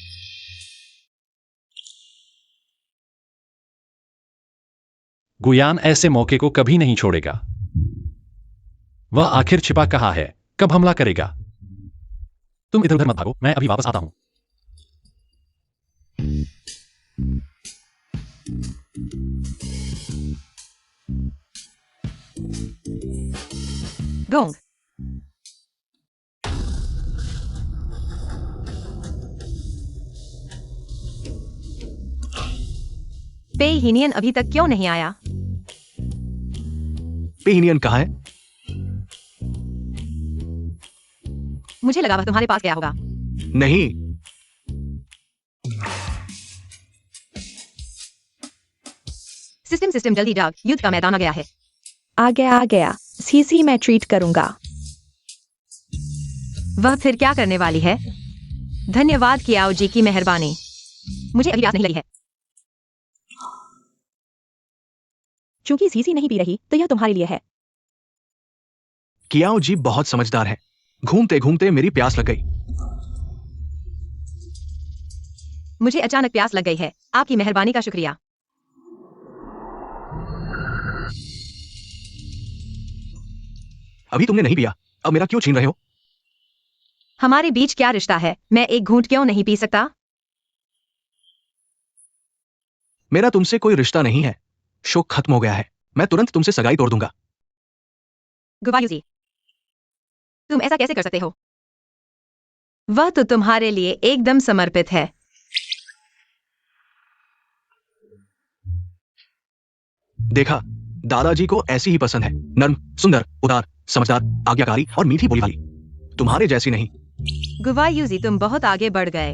S3: गुयान ऐसे मौके को कभी नहीं छोड़ेगा। वह आखिर छिपा कहाँ है? कब हमला करेगा? तुम इधर उधर मत भागो, मैं अभी वापस आता हूं।
S1: गोंग। पेहिनियन अभी तक क्यों नहीं आया?
S4: पेहिनियन कहाँ है?
S1: मुझे लगा वह तुम्हारे पास गया होगा।
S4: नहीं।
S1: सिस्टम जल्दी जाग, युद्ध का मैदान आ गया है।
S2: आ गया। सीसी मैं ट्रीट करूंगा।
S1: वह फिर क्या करने वाली है? धन्यवाद कियाओ जी की मेहरबानी। मुझे अभी प्यास नहीं लगी है।
S2: चूंकि सीसी नहीं पी रही, तो यह तुम्हारे लिए है।
S4: कियाओ जी बहुत समझदार है। घूमते घूमते मेरी प्यास लग गई।
S1: मुझे अचानक प्यास लग गई है। आपकी मेहरबानी का शुक्रिया।
S4: अभी तुमने नहीं पिया, अब मेरा क्यों छीन रहे हो?
S1: हमारे बीच क्या रिश्ता है? मैं एक घूंट क्यों नहीं पी सकता?
S4: मेरा तुमसे कोई रिश्ता नहीं है। शो खत्म हो गया है। मैं तुरंत तुमसे सगाई तोड़ दूंगा।
S1: गुवायुजी, तुम ऐसा कैसे कर सकते हो? वह तो तुम्हारे लिए एकदम समर्पित है।
S4: देखा, दादाजी को ऐसी ही पसंद है। नर्म, सुंदर, उदार, समझदार, आज्ञाकारी और मीठी बोली वाली। तुम्हारे जैसी नहीं।
S1: गुवायुजी, तुम बहुत आगे बढ़ गए।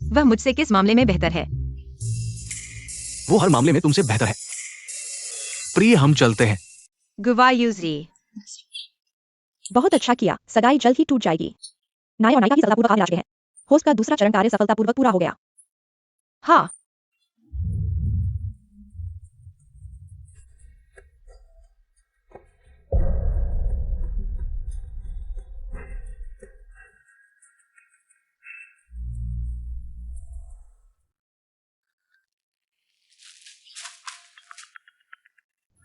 S1: वह मुझसे किस मामले में बेहतर है?
S4: वो हर मामले में तुमसे बेहतर है। प्रिय, हम चलते हैं।
S1: गुवायुजी,
S2: बहुत अच्छा किया। सगाई जल्द ही टूट जाएगी। नायक और नायिका की सफलतापूर्वक आगे आ चुके हैं। होस्ट का दूसरा चरण कार्य सफलतापूर्वक पूरा हो गया।
S1: हाँ।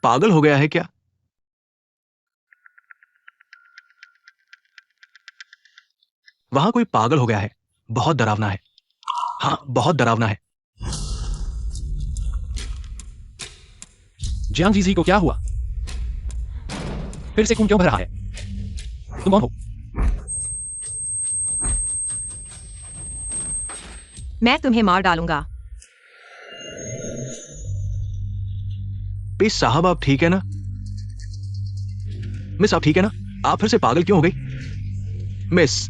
S4: पागल हो गया है क्या? वहां कोई पागल हो गया है। बहुत डरावना है। हाँ, बहुत डरावना है।
S3: जियांग जीजी को क्या हुआ? फिर से खून क्यों बह रहा है? तुम कौन हो?
S1: मैं तुम्हें मार डालूंगा।
S4: पेश साहब, आप ठीक है ना? मिस, आप ठीक है ना? आप फिर से पागल क्यों हो गई? मिस,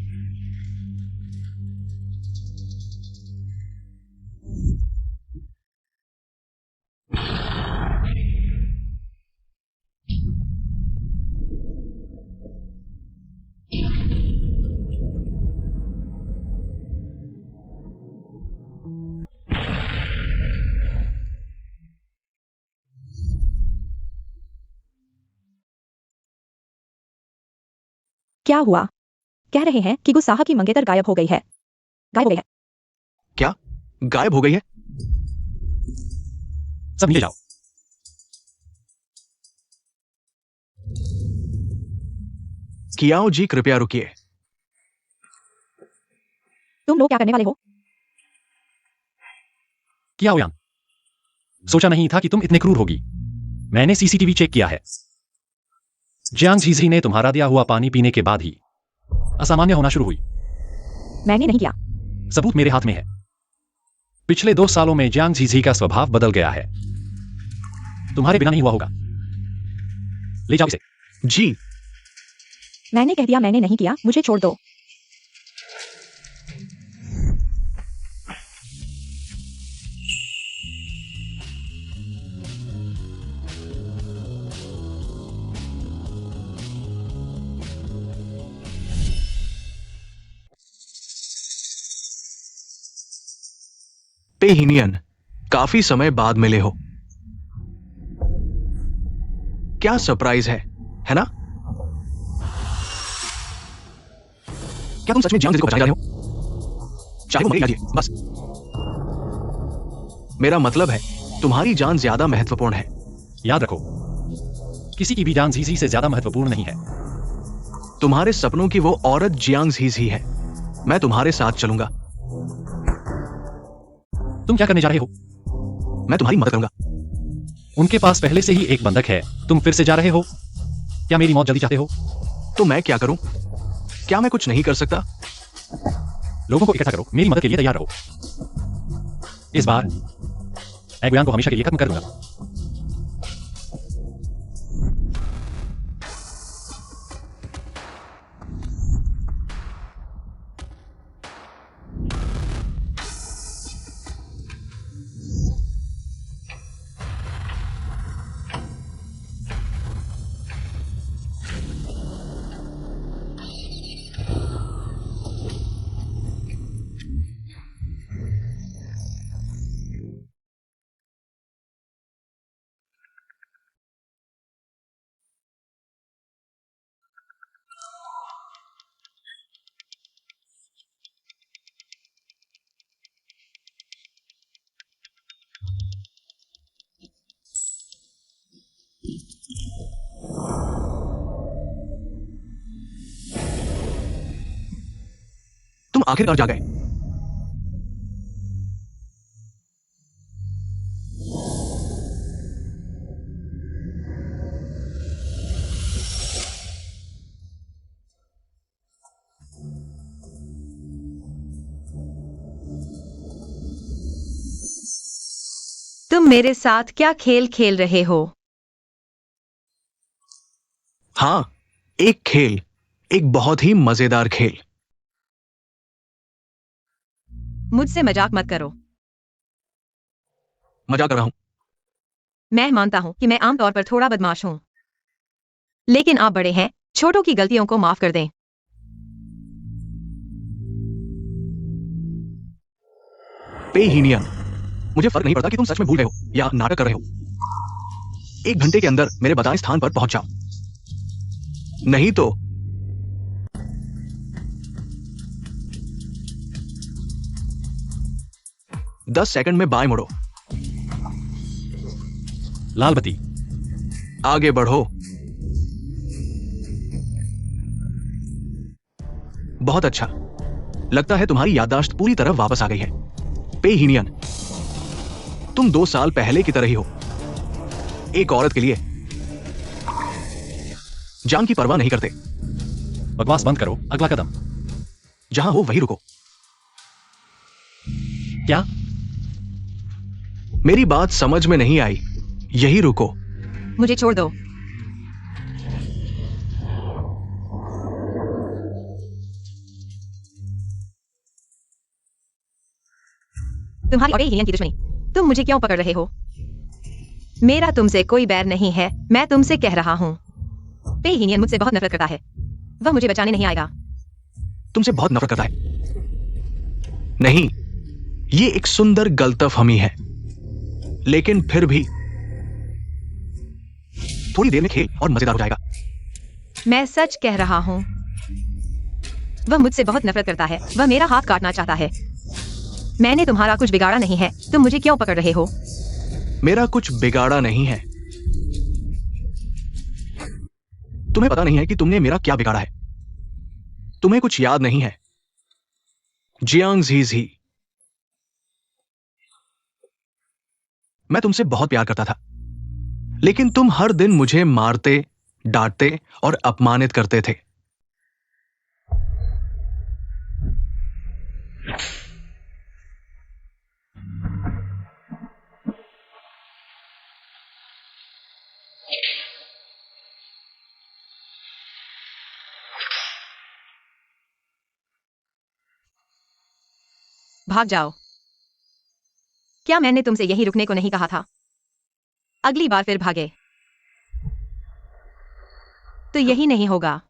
S2: क्या हुआ? कह रहे हैं कि गुस साहब की मंगेतर गायब हो गई है। गायब हो गई है।
S4: क्या गायब हो गई है?
S3: सब नीचे जाओ।
S4: कियाओ जी कृपया रुकिए।
S2: तुम लोग क्या करने वाले हो?
S3: क्या ओयान, सोचा नहीं था कि तुम इतने क्रूर होगी। मैंने सीसीटीवी चेक किया है। जियांग झीझी ने तुम्हारा दिया हुआ पानी पीने के बाद ही असामान्य होना शुरू हुई।
S2: मैंने नहीं किया।
S3: सबूत मेरे हाथ में है। पिछले 2 सालों में जियांग झीझी का स्वभाव बदल गया है। तुम्हारे बिना नहीं हुआ होगा। ले जाओ इसे।
S4: जी
S2: मैंने कह दिया मैंने नहीं किया, मुझे छोड़ दो।
S4: पेहिनियन, काफी समय बाद मिले हो। क्या सरप्राइज है ना? क्या तुम सच में जियांग झीझी को बचाने जा रहे हो? चाहे वो मरे या जिए, बस। मेरा मतलब है तुम्हारी जान ज्यादा महत्वपूर्ण है।
S3: याद रखो, किसी की भी जान झीझी से ज्यादा महत्वपूर्ण नहीं है।
S4: तुम्हारे सपनों की वो औरत जियांग झीझी है। मैं तुम्हारे साथ चलूंगा।
S3: तुम क्या करने जा रहे हो?
S4: मैं तुम्हारी मदद करूंगा।
S3: उनके पास पहले से ही एक बंधक है, तुम फिर से जा रहे हो? क्या मेरी मौत जल्दी चाहते हो?
S4: तो मैं क्या करूं? क्या मैं कुछ नहीं कर सकता?
S3: लोगों को इकट्ठा करो, मेरी मदद के लिए तैयार रहो। इस बार एगुयान को हमेशा के लिए खत्म कर दूंगा।
S4: तुम आखिरकार जा गए।
S1: तुम मेरे साथ क्या खेल खेल रहे हो?
S4: हां, एक खेल, एक बहुत ही मजेदार खेल।
S1: मुझसे मजाक मत करो।
S4: मजाक कर रहा हूं।
S1: मैं मानता हूं कि मैं आमतौर पर थोड़ा बदमाश हूं, लेकिन आप बड़े हैं, छोटों की गलतियों को माफ कर दें।
S4: पेहिनियन, मुझे फर्क नहीं पड़ता कि तुम सच में भूल गए हो या नाटक कर रहे हो। 1 घंटे के अंदर मेरे बताए स्थान पर पहुंच जाओ, नहीं तो दस सेकंड में बाएं मुड़ो।
S3: लाल बत्ती।
S4: आगे बढ़ो। बहुत अच्छा, लगता है तुम्हारी याददाश्त पूरी तरह वापस आ गई है। पेहिनियन, तुम 2 साल पहले की तरह ही हो। एक औरत के लिए जान की परवाह नहीं करते।
S3: बकवास बंद करो, अगला कदम।
S4: जहां हो वहीं रुको।
S3: क्या?
S4: मेरी बात समझ में नहीं आई। यही रुको।
S1: मुझे छोड़ दो। तुम्हारी और पेहिनियन की दुश्मनी। तुम मुझे क्यों पकड़ रहे हो? मेरा तुमसे कोई बैर नहीं है, मैं तुमसे कह रहा हूं। पेहिनियन मुझसे बहुत नफरत करता है। वह मुझे बचाने नहीं आएगा।
S4: तुमसे बहुत नफरत करता है। नहीं, ये एक सुंदर गलतफहमी है, लेकिन फिर भी थोड़ी देर में खेल और मजेदार हो जाएगा।
S1: मैं सच कह रहा हूं। वह मुझसे बहुत नफरत करता है। वह मेरा हाथ काटना चाहता है। मैंने तुम्हारा कुछ बिगाड़ा नहीं है। तुम मुझे क्यों पकड़ रहे हो?
S4: मेरा कुछ बिगाड़ा नहीं है। तुम्हें पता नहीं है कि तुमने मेरा क्या बिगाड़ा है। तुम्हें कुछ याद नहीं है। जियांग जी, मैं तुमसे बहुत प्यार करता था, लेकिन तुम हर दिन मुझे मारते, डांटते और अपमानित करते थे।
S1: भाग जाओ। क्या मैंने तुमसे यहीं रुकने को नहीं कहा था? अगली बार फिर भागे तो यही नहीं होगा।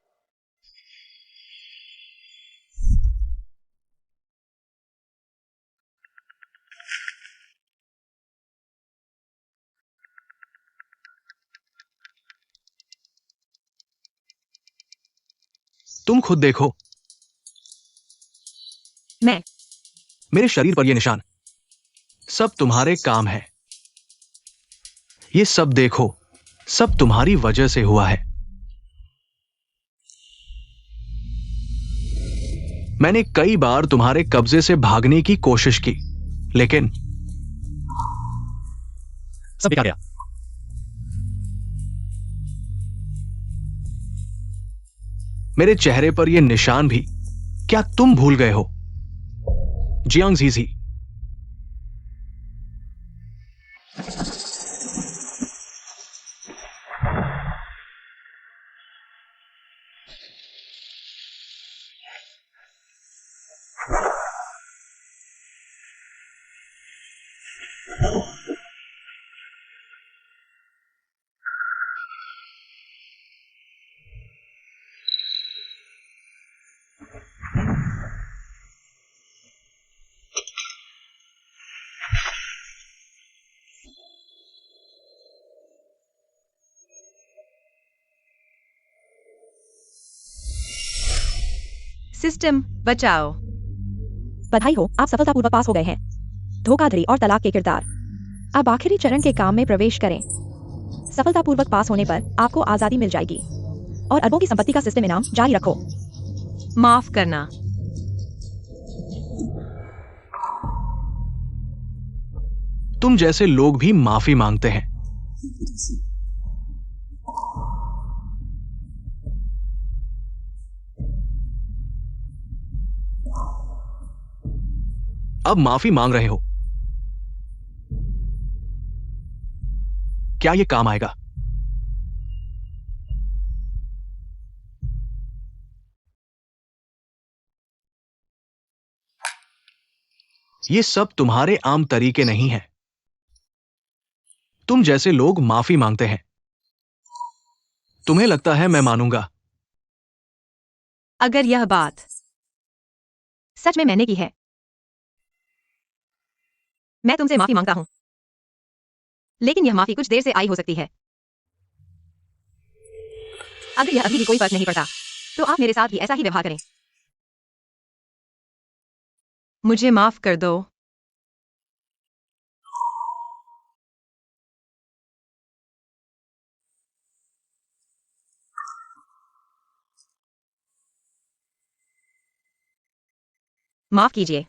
S4: तुम खुद देखो,
S1: मैं
S4: मेरे शरीर पर ये निशान सब तुम्हारे काम है। ये सब देखो, सब तुम्हारी वजह से हुआ है। मैंने कई बार तुम्हारे कब्जे से भागने की कोशिश की, लेकिन
S3: सब बेकार गया।
S4: मेरे चेहरे पर ये निशान भी क्या तुम भूल गए हो? जियांग जी,
S1: सिस्टम बचाओ।
S2: बधाई हो, आप सफलतापूर्वक पास हो गए हैं। धोखाधड़ी और तलाक के किरदार। अब आखिरी चरण के काम में प्रवेश करें। सफलतापूर्वक पास होने पर आपको आजादी मिल जाएगी और अरबों की संपत्ति का सिस्टम इनाम जारी रखो।
S1: माफ करना।
S4: तुम जैसे लोग भी माफी मांगते हैं। अब माफी मांग रहे हो, क्या ये काम आएगा? ये सब तुम्हारे आम तरीके नहीं हैं। तुम जैसे लोग माफी मांगते हैं। तुम्हें लगता है मैं मानूंगा?
S1: अगर यह बात सच में मैंने की है, मैं तुमसे माफी मांगता हूं, लेकिन यह माफी कुछ देर से आई हो सकती है। अगर यह अभी भी कोई फर्क नहीं पड़ता, तो आप मेरे साथ भी ऐसा ही व्यवहार करें। मुझे माफ कर दो। माफ कीजिए।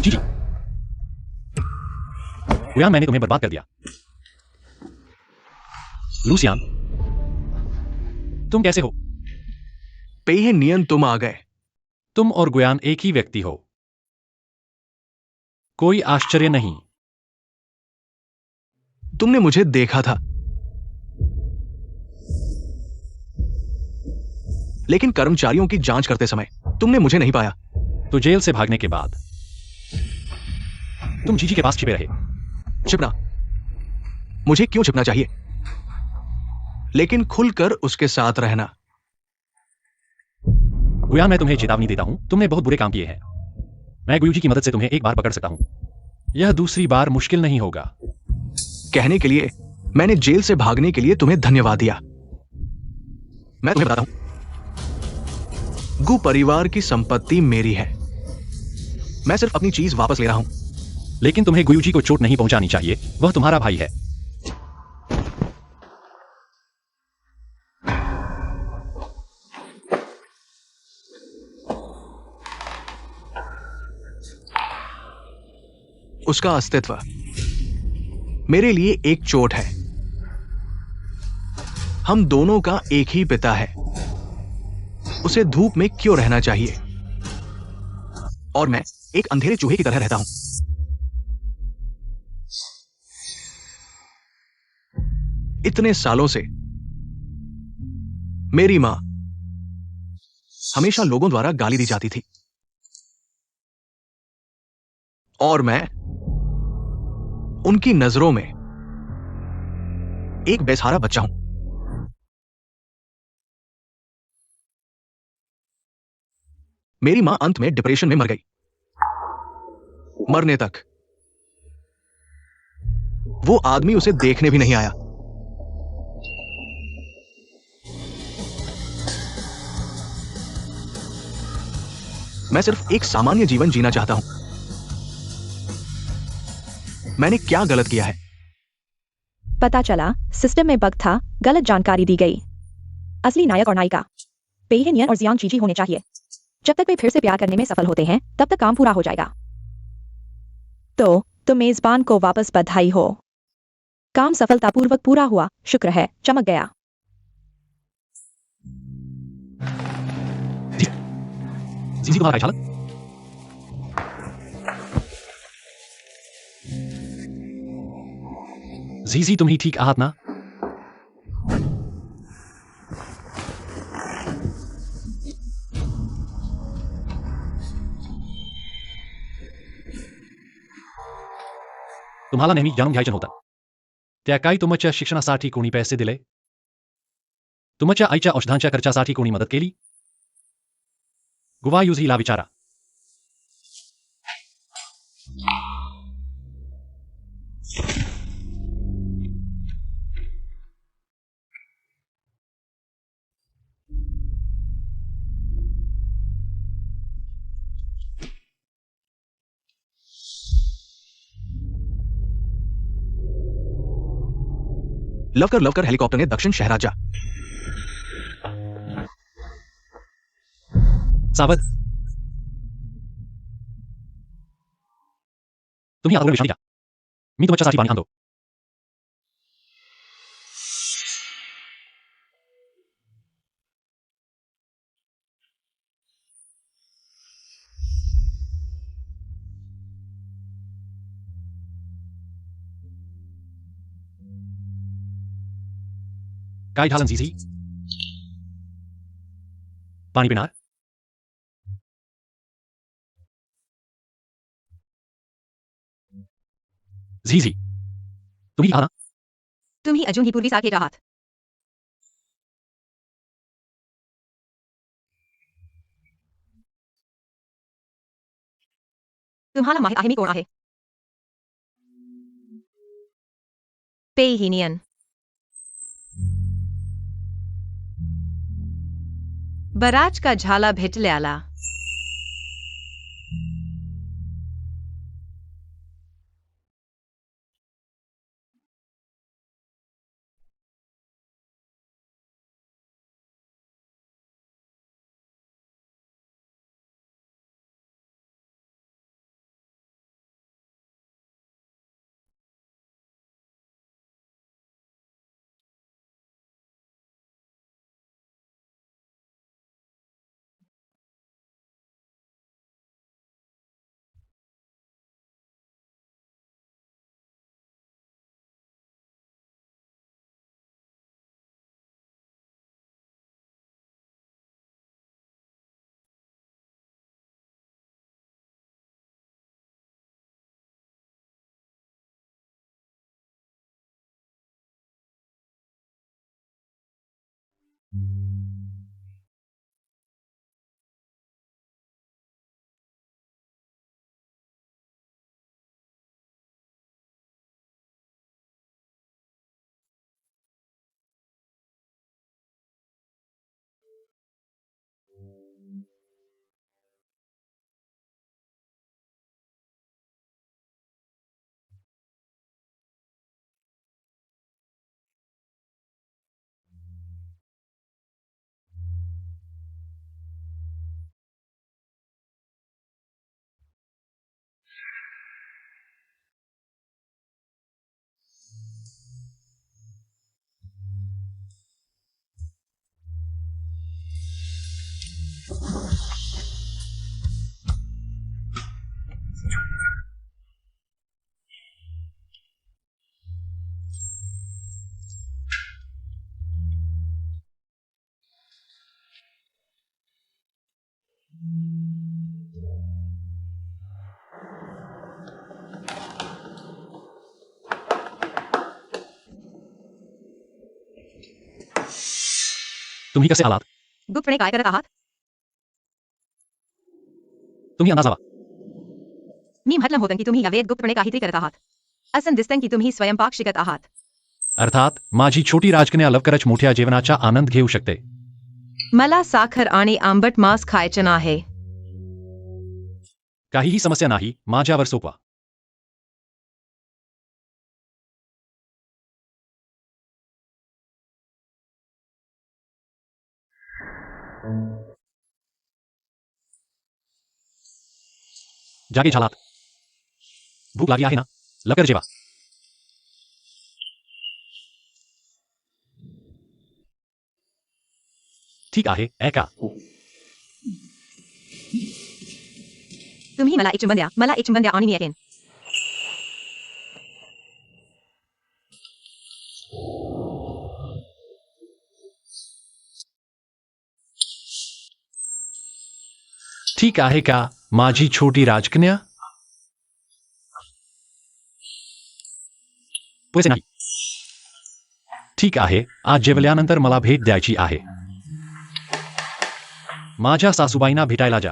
S3: जी गुयान, मैंने तुम्हें बर्बाद कर दिया। लूसियान, तुम कैसे हो?
S4: पेहे नियन तुम आ गए।
S3: तुम और गुयान एक ही व्यक्ति हो। कोई आश्चर्य नहीं।
S4: तुमने मुझे देखा था, लेकिन कर्मचारियों की जांच करते समय तुमने मुझे नहीं पाया।
S3: तो जेल से भागने के बाद तुम जीजी के पास छिपे रहे।
S4: छिपना? मुझे क्यों छिपना चाहिए? लेकिन खुलकर उसके साथ रहना।
S3: गुयान, मैं तुम्हें चेतावनी देता हूं, तुमने बहुत बुरे काम किए हैं। मैं गुयुजी की मदद से तुम्हें एक बार पकड़ सकता हूं। यह दूसरी बार मुश्किल नहीं होगा।
S4: कहने के लिए मैंने जेल से भागने के लिए तुम्हें धन्यवाद दिया। मैं तुम्हें बताता हूं, गु परिवार की संपत्ति मेरी है। मैं सिर्फ अपनी चीज वापस ले रहा हूं।
S3: लेकिन तुम्हें गुयुजी को चोट नहीं पहुंचानी चाहिए, वह तुम्हारा भाई है।
S4: उसका अस्तित्व मेरे लिए एक चोट है। हम दोनों का एक ही पिता है। उसे धूप में क्यों रहना चाहिए? और मैं एक अंधेरे चूहे की तरह रहता हूं। इतने सालों से मेरी मां हमेशा लोगों द्वारा गाली दी जाती थी, और मैं उनकी नजरों में एक बेसहारा बच्चा हूं। मेरी मां अंत में डिप्रेशन में मर गई। मरने तक वो आदमी उसे देखने भी नहीं आया। मैं सिर्फ एक सामान्य जीवन जीना चाहता हूं। मैंने क्या गलत किया है?
S2: पता चला सिस्टम में बग था, गलत जानकारी दी गई। असली नायक और नायिका पेहे नियन और जियांग जीजी होने चाहिए। जब तक वे फिर से प्यार करने में सफल होते हैं तब तक काम पूरा हो जाएगा। तो मेजबान को वापस बधाई हो। काम सफलतापूर्वक पूरा हुआ, शुक्र है, चमक गया।
S3: जीजी तुम्हारा क्या हालत? जीजी तुम ही ठीक आहात ना? तुम्हाला नेहमी जाणून घ्यायचं होतं. त्या काय तुमच्या शिक्षणासाठी कोणी पैसे दिले? तुमच्या आईच्या औषधांच्या खर्चासाठी कोणी मदत केली? गुवायुझीला विचारा.
S4: लवकर हेलीकॉप्टरने दक्षिण शहरात जा.
S3: सावध. तुम्ही आतवर विश्रांती घ्या. मी तुमच्यासाठी पाणी आणतो. काय झालं जीजी? पाणी पिणार? जीजी तुम्ही आहात ना?
S1: तुम्ही अजूनही पूर्वीसारखेच आहात. तुम्हाला माहित आहे मी कोण आहे? पेहे नियन. बराच का झाला भेटल्याला.
S3: तुम्ही कसे आलात?
S1: गुप्तपणे काय करत आहात?
S3: तुम्ही अंदाजावा.
S1: मी म्हटलं होतं की तुम्ही अवैध गुप्तपणे काहीतरी करत आहात. असं दिसतं की तुम्ही स्वयंपाक शिकत आहात.
S3: अर्थात माझी छोटी राजकन्या लवकरच मोठ्या जेवणाचा आनंद घेऊ शकते.
S1: मला साखर आणि आंबट मांस खायचं आहे.
S3: काहीही समस्या नाही, माझ्यावर सोपवा. जागे झालात? भूक लागली आहे ना? लवकर जेवा. ठीक आहे, ऐका.
S1: तुम्ही मला एक चुंबन द्या. मला एक चुंबन द्या आणि मी येईन.
S3: ठीक आहे का, माझी छोटी राजकन्या? पैसे नाही. ठीक आहे, आज जेवल्यानंतर मला भेट द्यायची आहे. माझ्या सासूबाईंना भेटायला जा.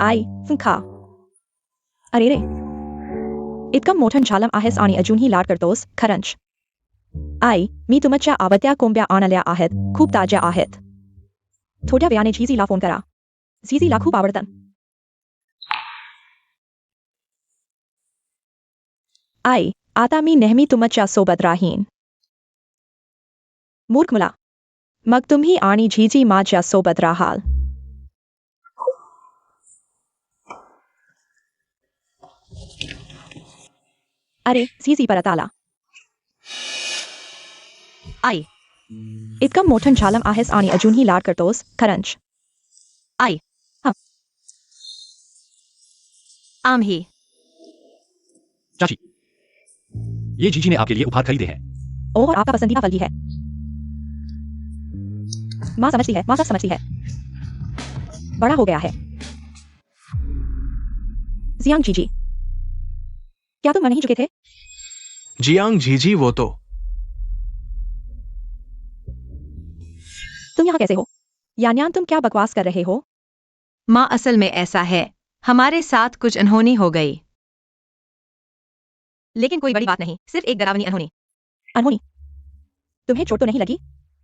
S2: आई तू खा. अरे रे, इतकं मोठं झालं आहेस आणि अजूनही लाड करतोस, खरंच. आई, मी तुमच्या आवडत्या कोंबड्या आणल्या आहेत, खूप ताज्या आहेत. थोड्या वेळाने झीझीला फोन करा. झीझीला खूप आवडतं. आई, आता मी नेहमी तुमच्या सोबत राहीन. मूर्ख मुला. मग तुम्ही आणि झीझी माझ्या सोबत राहाल. अरे झीझी परत आला.
S1: आई,
S2: इतकं मोठं झालं आहेस आणि अजूनही लाड करतोस, खरंच.
S1: आई.
S2: हाँ.
S1: आम्ही.
S3: चाची, ये जीजी ने आपके लिए उपहार खरीदे हैं.
S2: और आपका पसंदीदा फल भी है. माँ समझती है, माँ सब समझती है. बड़ा हो गया है. जियांग जीजी, क्या तुम मन नहीं चुके थे?
S4: जियांग झीझी वो तो
S2: तुम यहाँ कैसे हो? यान्यान तुम क्या बकवास कर रहे हो?
S1: माँ असल में ऐसा है, हमारे साथ कुछ अनहोनी हो गई. लेकिन कोई बड़ी बात नहीं, सिर्फ एक डरावनी अनहोनी.
S2: अनहोनी? तुम्हें चोट तो नहीं लगी?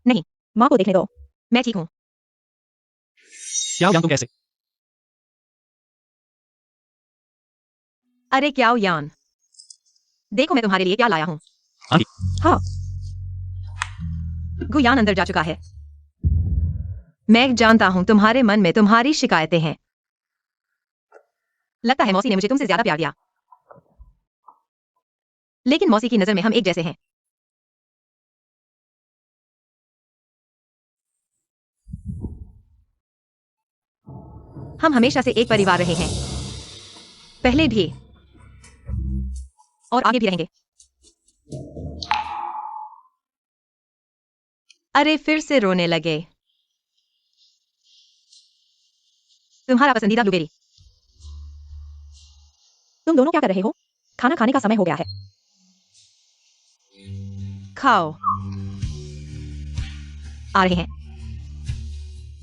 S1: नहीं.
S2: माँ को देखने दो.
S1: मैं ठीक हूँ.
S3: क्या हो, तुम कैसे?
S1: अरे क्या हो यान, देखो मैं तुम्हारे लिए क्या लाया हूँ.
S3: आंटी.
S2: हाँ.
S1: गुयान अंदर जा चुका है. मैं जानता हूं तुम्हारे मन में तुम्हारी शिकायतें हैं. लगता है मौसी ने मुझे तुमसे ज्यादा प्यार दिया. लेकिन मौसी की नजर में हम एक जैसे हैं. हम हमेशा से एक परिवार रहे हैं, पहले भी और आगे भी रहेंगे. अरे फिर से रोने लगे. तुम्हारा पसंदीदा ब्लूबेरी.
S2: तुम दोनों क्या कर रहे हो? खाना खाने का समय हो गया है.
S1: खाओ. आ रहे हैं.